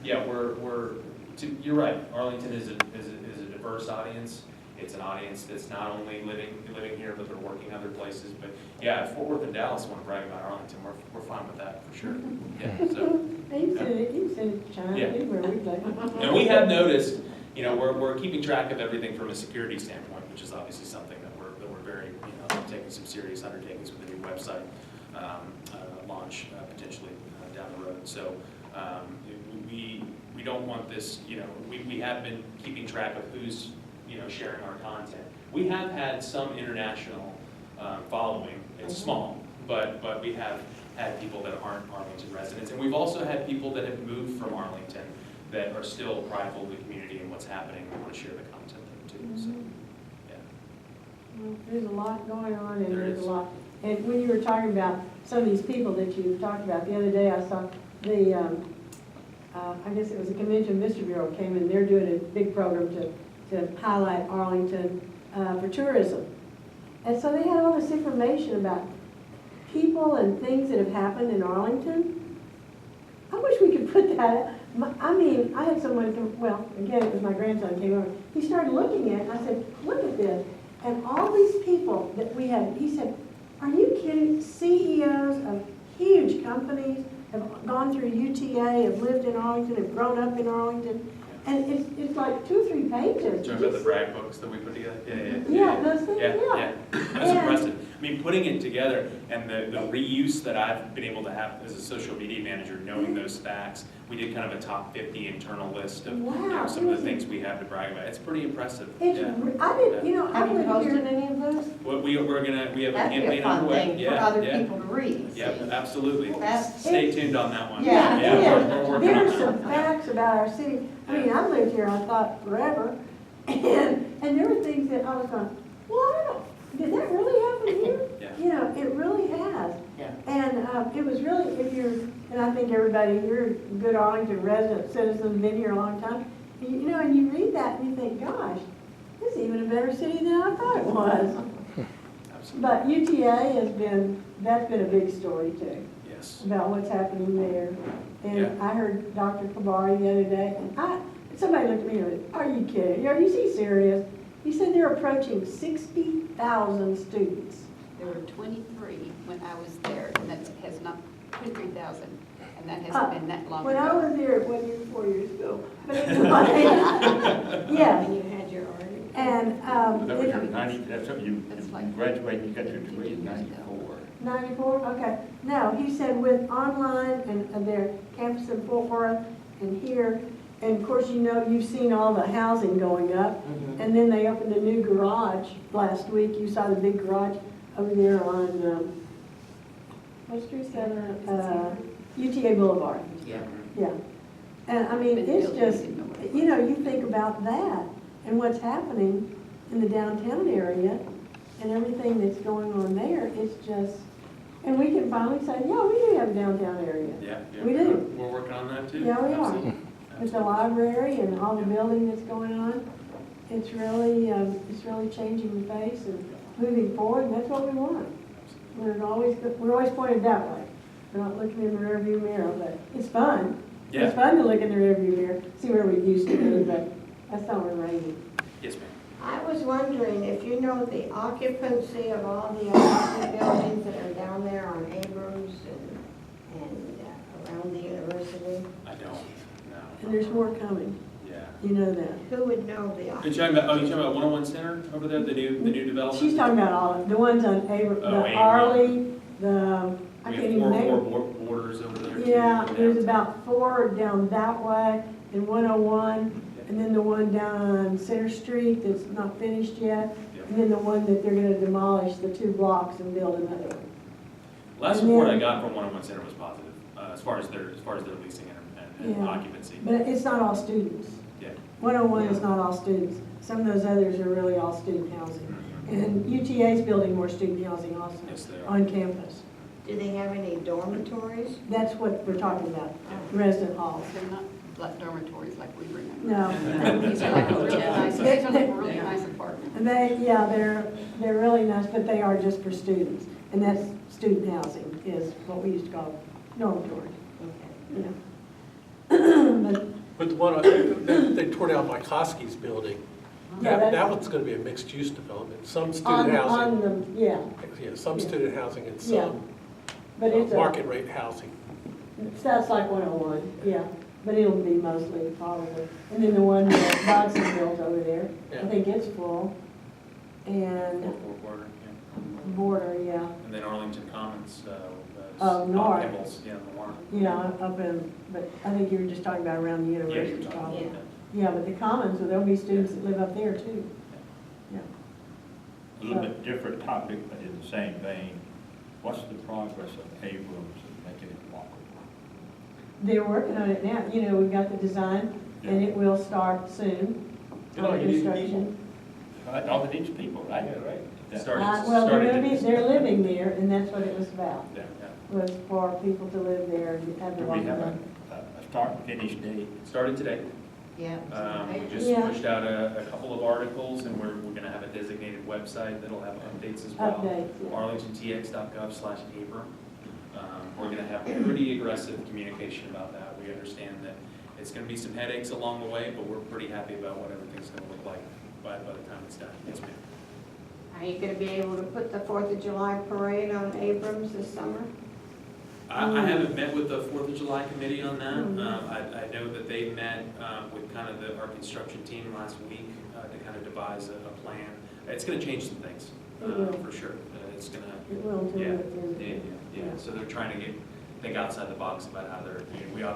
you're right. Arlington is a diverse audience. It's an audience that's not only living here, but they're working other places. But yeah, if Fort Worth and Dallas want to brag about Arlington, we're fine with that for sure. Yeah. So. You can send it to China, anywhere we'd like. And we have noticed, we're keeping track of everything from a security standpoint, which is obviously something that we're very, taking some serious undertakings with a new website launch potentially down the road. So we don't want this. We have been keeping track of who's sharing our content. We have had some international following. It's small, but we have had people that aren't Arlington residents, and we've also had people that have moved from Arlington that are still prideful of the community and what's happening and want to share the content there too. So, yeah. Well, there's a lot going on, and there's is. a lot. And when you were talking about some of these people that you talked about, the other day I saw I guess it was a convention Vista Bureau came in. They're doing a big program to highlight Arlington for tourism. And so they had all this information about people and things that have happened in Arlington. I wish we could put that. I had someone come, again, it was my grandson came over. He started looking at it, and I said, look at this. And all these people that we had, he said, Are you kidding? CEOs of huge companies have gone through UTA, have lived in Arlington, have grown up in Arlington, and it's like 2 or 3 pages. Talking about the brag books that we put together? Yeah, those things, Yeah, yeah. yeah. That's impressive. I mean, putting it together and the reuse that I've been able to have as a social media manager, knowing those facts, we did kind of a top 50 internal list of some of the things we have to brag about. It's pretty impressive. It's, Yeah. I didn't, you know, I Have you lived posted here. any of those? We have a That'd be campaign a fun underway. thing for Yeah, other yeah. people to read. Yeah, absolutely. That's- Stay tuned on that one. Yeah, we're working on There's that. some facts about our city. I mean, I lived here, I thought, forever, and there were things that I was going, wow, did that really happen here? Yeah. You know, it really has. Yeah. And it was really, if you're, and I think everybody, you're a good Arlington resident, citizen, been here a long time, you know, and you read that and you think, gosh, this is even a better city than I thought it was. Absolutely. But UTA that's been a big story too, Yes. about what's happening there. And Yeah. I heard Dr. Kabari the other day, and somebody looked at me and went, are you kidding? Are you serious? He said they're approaching 60,000 students. There were 23 when I was there, and that has not, 23,000, and that hasn't been that long ago. When I was there, it wasn't 4 years ago. But anyway, yeah. And you had your art. And That was your 90, that's what you That's like graduated, you got your 50 degree in years ago. 94. 94, okay. No, he said with online and their campus in Fort Worth and here, and of course, you know, you've seen all the housing going up. And then they opened a new garage last week. You saw the big garage over there on, what street's that? UTA Boulevard. Yeah. Yeah. And I mean, it's just, you know, you think about that and what's happening in the downtown area and everything that's going on there, it's just, and we can finally say, yeah, we do have a downtown area. Yeah. We do. We're working on that too. Yeah, we are. Absolutely. With the library and all the building that's going on, it's really changing the face and moving forward, and that's what we want. We're always pointed that way. We're not looking in the rearview mirror, but it's fun. Yeah. It's fun to look in the rearview mirror, see where we used to be, but that's not where we're aiming. Yes, ma'am. I was wondering if you know the occupancy of all the apartment buildings that are down there on Abrams and around the university? I don't, no. And there's more coming, Yeah. you know that. Who would know the You're occupancy? talking about 101 Center over there, the new development? She's talking about all, the ones on Oh, the Arley, I We can't have even name. four borders over there. too. Yeah, there's about 4 down that way, and 101, and then the one down on Center Street that's not finished yet, and then the one that they're gonna demolish, the 2 blocks and build another one. Last And report then- I got from 101 Center was positive, as far as their leasing and Yeah. occupancy. But it's not all students. Yeah. 101 is not all students. Some of those others are really all student housing. And UTA's building more student housing also Yes, they are. on campus. Do they have any dormitories? That's what we're talking about, resident halls. They're not like dormitories like we remember. No. These are like really nice, these are like really nice apartments. And they're really nice, but they are just for students. And that's student housing is what we used to call dormitory, you know. But, But the one, they tore down Mike Hosky's building. Yeah, That that's- one's gonna be a mixed-use development, some on, student housing. on the, yeah, Yeah, some Yeah. student housing and Yeah. some but it's market rate housing. That's like 101, yeah, but it'll be mostly probably. And then the one that Dodson built over there, I Yeah. think it's full. And Border, yeah. Border, yeah, And then Arlington Commons, Oh, north. Kibbles, yeah, the warrant. yeah, up in, but I think you were just talking about around the Yeah, you're university talking probably. about that. Yeah, but the Commons, well, there'll be students that live up there too. Yeah. A little bit different topic, but in the same vein. What's the progress of Abrams and making it walkable? They're working on it now, you know, we've got the design and it will start soon. You know, on you need construction. Right, all it needs people, right? Yeah, right. Yeah. Well, they're gonna be, they're living there and that's what it was about. Yeah, Was for people to live there and have Do the we have walking. a start and finish date? Started today. Yeah. We just Yeah. pushed out a couple of articles, and we're gonna have a designated website that'll have updates as well. Updates, yeah. arlingtontx.gov/Abram. We're gonna have pretty aggressive communication about that. We understand that it's gonna be some headaches along the way, but we're pretty happy about what everything's gonna look like by the time it's done. Yes, ma'am. Are you gonna be able to put the 4th of July parade on Abrams this summer? I haven't met with the 4th of July committee on that. I know that they met with kind of our construction team last week to kind of devise a plan. It's gonna change some things, for sure. It's gonna, It will do yeah, it. yeah. So they're trying to think outside the box about how they're,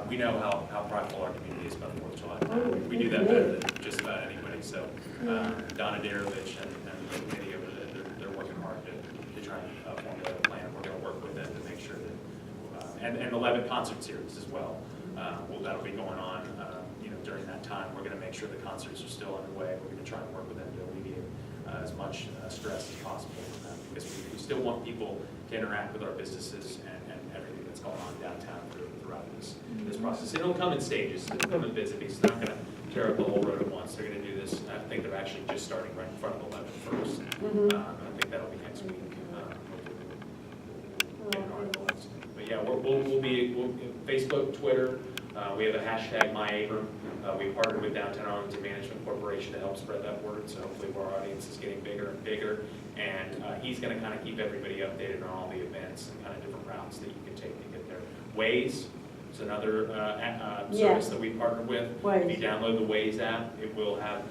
we know how prideful our community is about the 4th of July. We do that better than just about anybody. So Donna Darovich and the committee over there, they're working hard to try and formulate a plan. We're gonna work with them to make sure that, and 11 concert series as well. That'll be going on, during that time. We're gonna make sure the concerts are still underway. We're gonna try and work with them to alleviate as much stress as possible because we still want people to interact with our businesses and everything that's going on downtown throughout this process. It'll come in stages. It'll come in bits and pieces. They're not gonna tear up the whole road at once. They're gonna do this. I think they're actually just starting right in front of 11 first. I think that'll be next week. But yeah, we'll be Facebook, Twitter. We have a hashtag MyAbram. We partnered with Downtown Arlington Management Corporation to help spread that word. So hopefully our audience is getting bigger and bigger. And he's going to kind of keep everybody updated on all the events and kind of different routes that you can take to get there. Waze is another service that we partnered with. Waze. If you download the Waze app, it will have.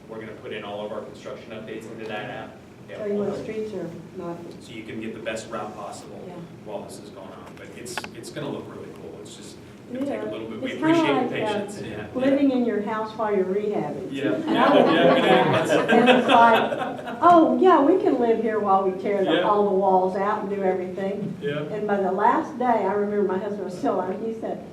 We're going to put in all of our construction updates into that app. Tell you what streets are not. So you can get the best route possible while this is going on. But it's going to look really cool. It's just going to take a little bit. We It's kinda appreciate like, the patience. Yeah. living in your house while you're rehabbing. Yeah. And I look at that, and it's like, oh, yeah, we can live here while we tear all the walls out and do everything. Yeah. And by the last day, I remember my husband was still on, he said,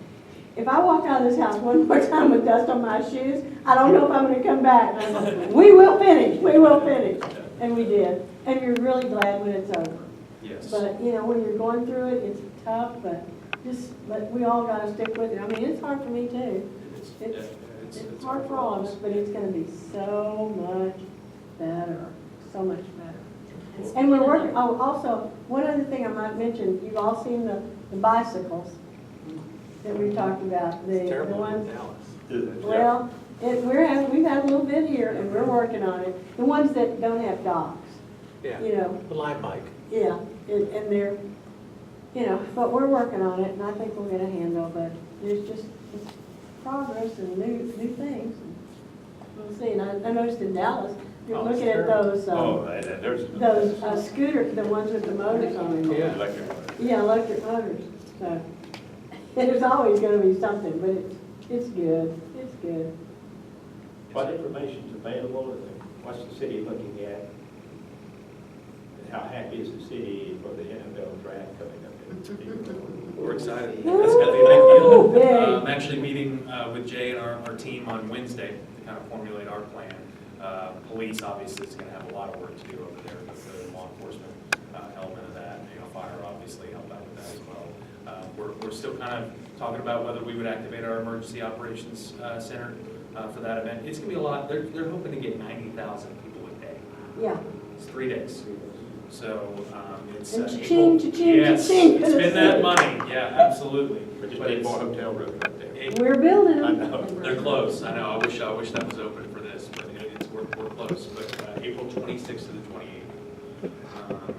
if I walk out of this house one more time with dust on my shoes, I don't know if I'm gonna come back. And I was like, we will finish. And we did. And you're really glad when it's over. Yes. But, when you're going through it, it's tough, but we all gotta stick with it. I mean, it's hard for me too. It's hard for all of us, but it's gonna be so much better, so much better. And we're working, also, one other thing I might mention, you've all seen the bicycles that we talked about, the ones. Well, we've had a little bit here, and we're working on it. The ones that don't have docks. Yeah, the line bike. Yeah, and they're, but we're working on it, and I think we'll get a handle, but there's just it's progress and new things. We'll see, and I noticed in Dallas, you're looking at those, those scooters, the ones with the motors on them. Yeah. Electric motors, so. There's always gonna be something, but it's good, it's good. What information's available, what's the city looking at? And how happy is the city for the NFL draft coming up? We're excited. That's going to be a big deal. Big. I'm actually meeting with Jay and our team on Wednesday to kind of formulate our plan. Police obviously is going to have a lot of work to do over there with the law enforcement element of that. Fire obviously help out with that as well. We're still kind of talking about whether we would activate our emergency operations center for that event. It's going to be a lot. They're hoping to get 90,000 people a day. Yeah. It's 3 days. So it's cha-ching, cha-ching, yes, cha-ching. spend that money. Yeah, absolutely. We just need more hotel rooms right there. We're building I them. know. They're close. I know. I wish that was open for this, but we're close. But April 26th to the 28th.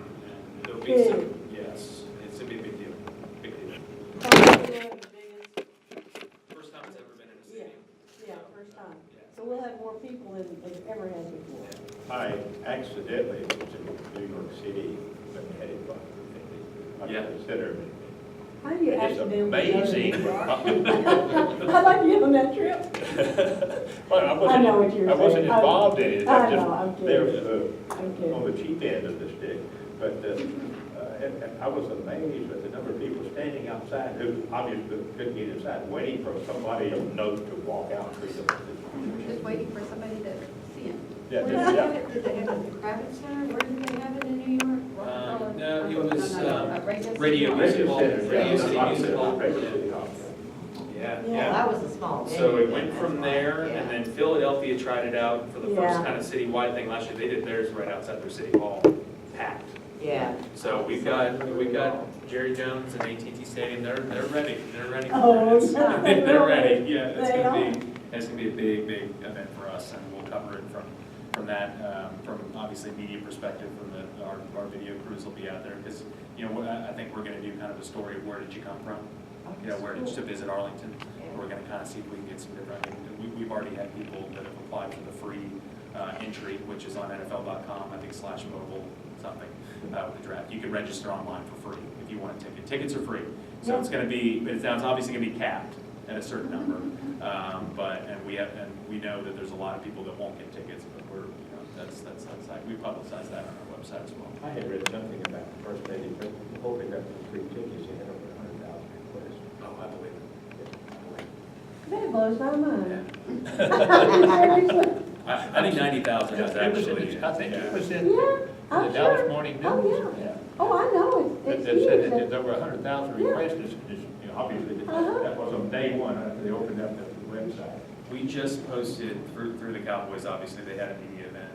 It'll be some, yes, it's a big deal. Big deal. First time it's ever been in a stadium. Yeah, first time. So we'll have more people than it ever has before. I accidentally was in New York City, but headed by, I consider How do you it's accidentally amazing. go to New York? I'd like to get on that trip. Well, I know what you're I wasn't saying. involved in it. I I'm know, I'm just there kidding. I'm kidding. on the cheap end of the stick. But and I was amazed at the number of people standing outside who obviously couldn't get inside, waiting for somebody to note to walk out. Just waiting for somebody to see him. Yeah, Where did they have it? Did they have it at the Kravitz Center? Where did they have it in New York? Rockefeller? No, it was Radio Radio Music Hall. Center. Radio City Music Hall. Radio City Hall. Yeah, Yeah, yeah. that was a small venue. So it went from there, and then Philadelphia tried it out for the first Yeah. kind of citywide thing last year. They did theirs right outside their city hall, packed. Yeah. So we've got Jerry Jones and AT&T Stadium. They're ready. They're ready. For Oh, that. yeah. They're ready. Yeah, They it's gonna be a big event for us, and we'll cover it from from that, from obviously media perspective, from our video crews will be out there, because, you know, I think we're gonna do kind of a story of where did you come from? You know, where did you visit Arlington? We're gonna kind of see if we can get some different, I mean, we've already had people that have applied for the free entry, which is on NFL.com, I think /mobile something, with the draft. You can register online for free if you want a ticket. Tickets are free. So it's gonna be, but it's obviously gonna be capped at a certain number. And we know that there's a lot of people that won't get tickets, but we're, you know, that's we publicize that on our website as well. I had read something about the first lady holding up the free tickets, she had over 100,000 requests. Oh, I believe it. That blows my mind. I think 90,000 is actually. I think it was Yeah, in the I'm Dallas sure. Morning News. Oh, yeah. Oh, I know, it's That said huge. that there were 100,000 requests, you know, obviously, that was on day one after they opened up the website. We just posted through the Cowboys, obviously, they had a media event,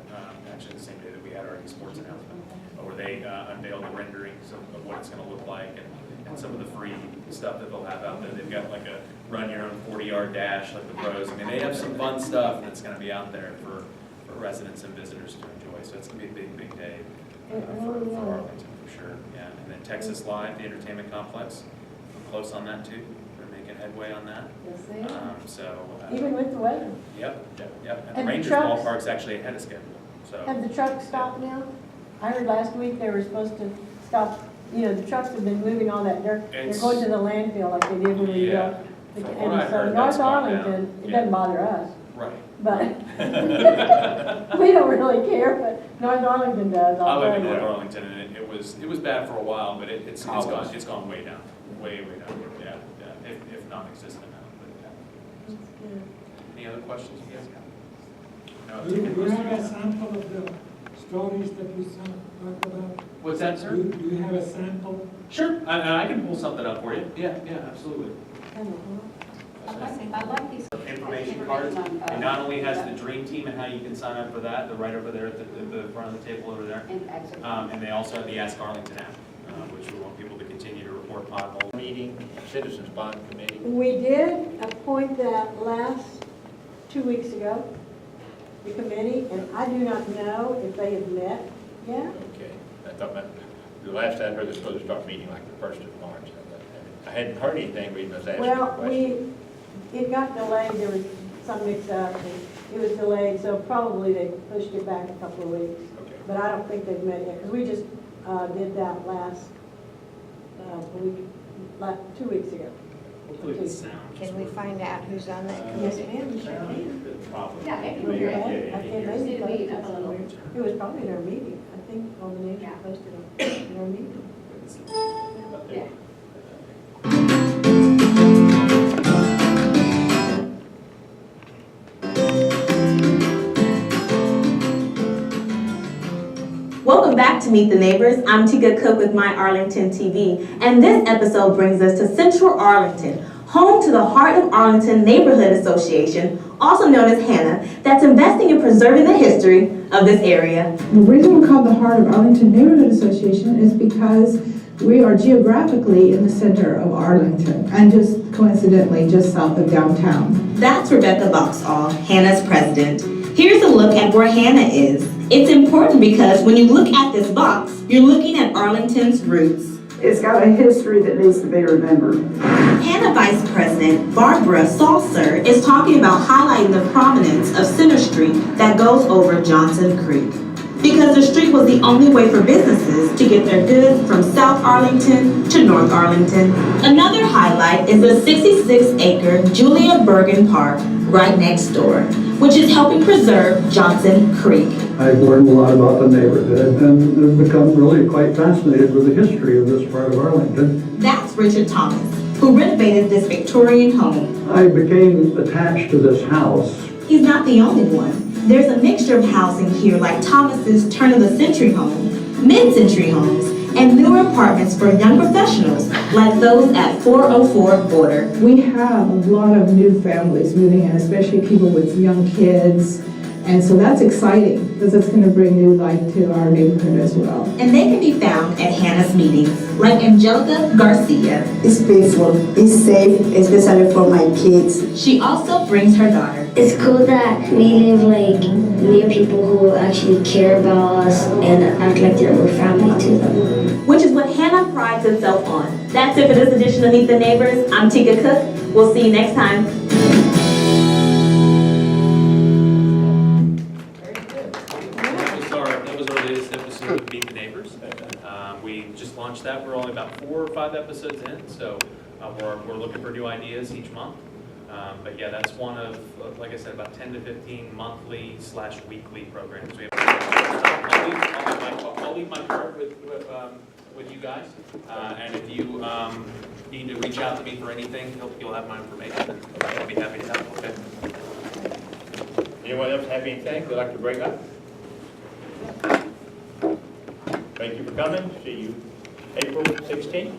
actually the same day that we had our esports announcement, where they unveiled the renderings of what it's gonna look like and some of the free stuff that they'll have out there. They've got like a run your own 40-yard dash like the pros. I mean, they have some fun stuff that's gonna be out there for residents and visitors to enjoy. So it's gonna be a big, big day for Arlington for sure. Yeah, and then Texas Live, the entertainment complex, we're close on that too. We're making headway on that. Yes, they are. So Even with the weather. Yep. And And the the Rangers trucks? ballpark's actually ahead of schedule. So Have the trucks stopped now? I heard last week they were supposed to stop, you know, the trucks have been moving all that dirt. They're It's- going to the landfill like they did when we Yeah. built. From what I And so heard, North that's gone down. Arlington, it Yeah. doesn't bother us, right. but we don't really care, but North Arlington does. I I'll live in tell you. North Arlington, and it was bad for a while, but it's gone way down, way down. Yeah, if non-existent now. But yeah. Any other questions you guys got? No, Do it's a good you have a question. sample of the stories that we talked about? What's that, sir? Do you have a sample? Sure, I can pull something up for you. Yeah, absolutely. I like these. Information cards. It not only has the dream team and how you can sign up for that, they're right over there at the front of the table over there. And they also have the Ask Arlington app, which we want people to continue to report potholes. Meeting, Citizens Bond Committee. We did appoint that last 2 weeks ago, the committee, and I do not know if they have met yet. Okay. I thought the last I heard, they're supposed to start meeting like the 1st of March. I hadn't heard anything, we was asking a Well, question. it got delayed, there was some mix-up, and it was delayed, so probably they pushed it back a couple of weeks. Okay. But I don't think they've met yet, because we just did that last week, 2 weeks ago. Hopefully the sound. Can we find out who's on that Yes, committee? ma'am, we sure can. Probably. Yeah, it We'll can go be ahead. I can't Just need to maybe be post up a it little. somewhere. It was probably in our meeting, I think all the names were posted in our meeting. Yeah. Welcome back to Meet the Neighbors. I'm Tika Cook with My Arlington TV, and this episode brings us to Central Arlington, home to the Heart of Arlington Neighborhood Association, also known as HANA, that's investing in preserving the history of this area. The reason we're called the Heart of Arlington Neighborhood Association is because we are geographically in the center of Arlington, and just coincidentally, just south of downtown. That's Rebecca Boxall, HANA's president. Here's a look at where HANA is. It's important because when you look at this box, you're looking at Arlington's roots. It's got a history that needs to be remembered. HANA Vice President Barbara Salser is talking about highlighting the prominence of Center Street that goes over Johnson Creek. Because the street was the only way for businesses to get their goods from South Arlington to North Arlington. Another highlight is the 66-acre Julia Bergen Park right next door, which is helping preserve Johnson Creek. I've learned a lot about the neighborhood and have become really quite fascinated with the history of this part of Arlington. That's Richard Thomas, who renovated this Victorian home. I became attached to this house. He's not the only one. There's a mixture of housing here, like Thomas's turn-of-the-century home, mid-century homes, and newer apartments for young professionals, like those at 404 Border. We have a lot of new families moving in, especially people with young kids And so that's exciting, because it's going to bring new life to our neighborhood as well. And they can be found at Hannah's meetings, like Angelica Garcia. It's peaceful, it's safe, especially for my kids. She also brings her daughter. It's cool that we live like near people who actually care about us and act like that we're family to them. Which is what Hannah prides herself on. That's it for this edition of Meet the Neighbors. I'm Tika Cook. We'll see you next time. That was our latest episode of Meet the Neighbors. We just launched that. We're only about 4 or 5 episodes in, so we're looking for new ideas each month. But yeah, that's one of, like I said, about 10 to 15 monthly/weekly programs. We have. I'll leave my card with you guys, and if you need to reach out to me for anything, you'll have my information, and I'll be happy to help. Okay. Anyone else have anything they'd like to bring up? Thank you for coming. See you April 16th.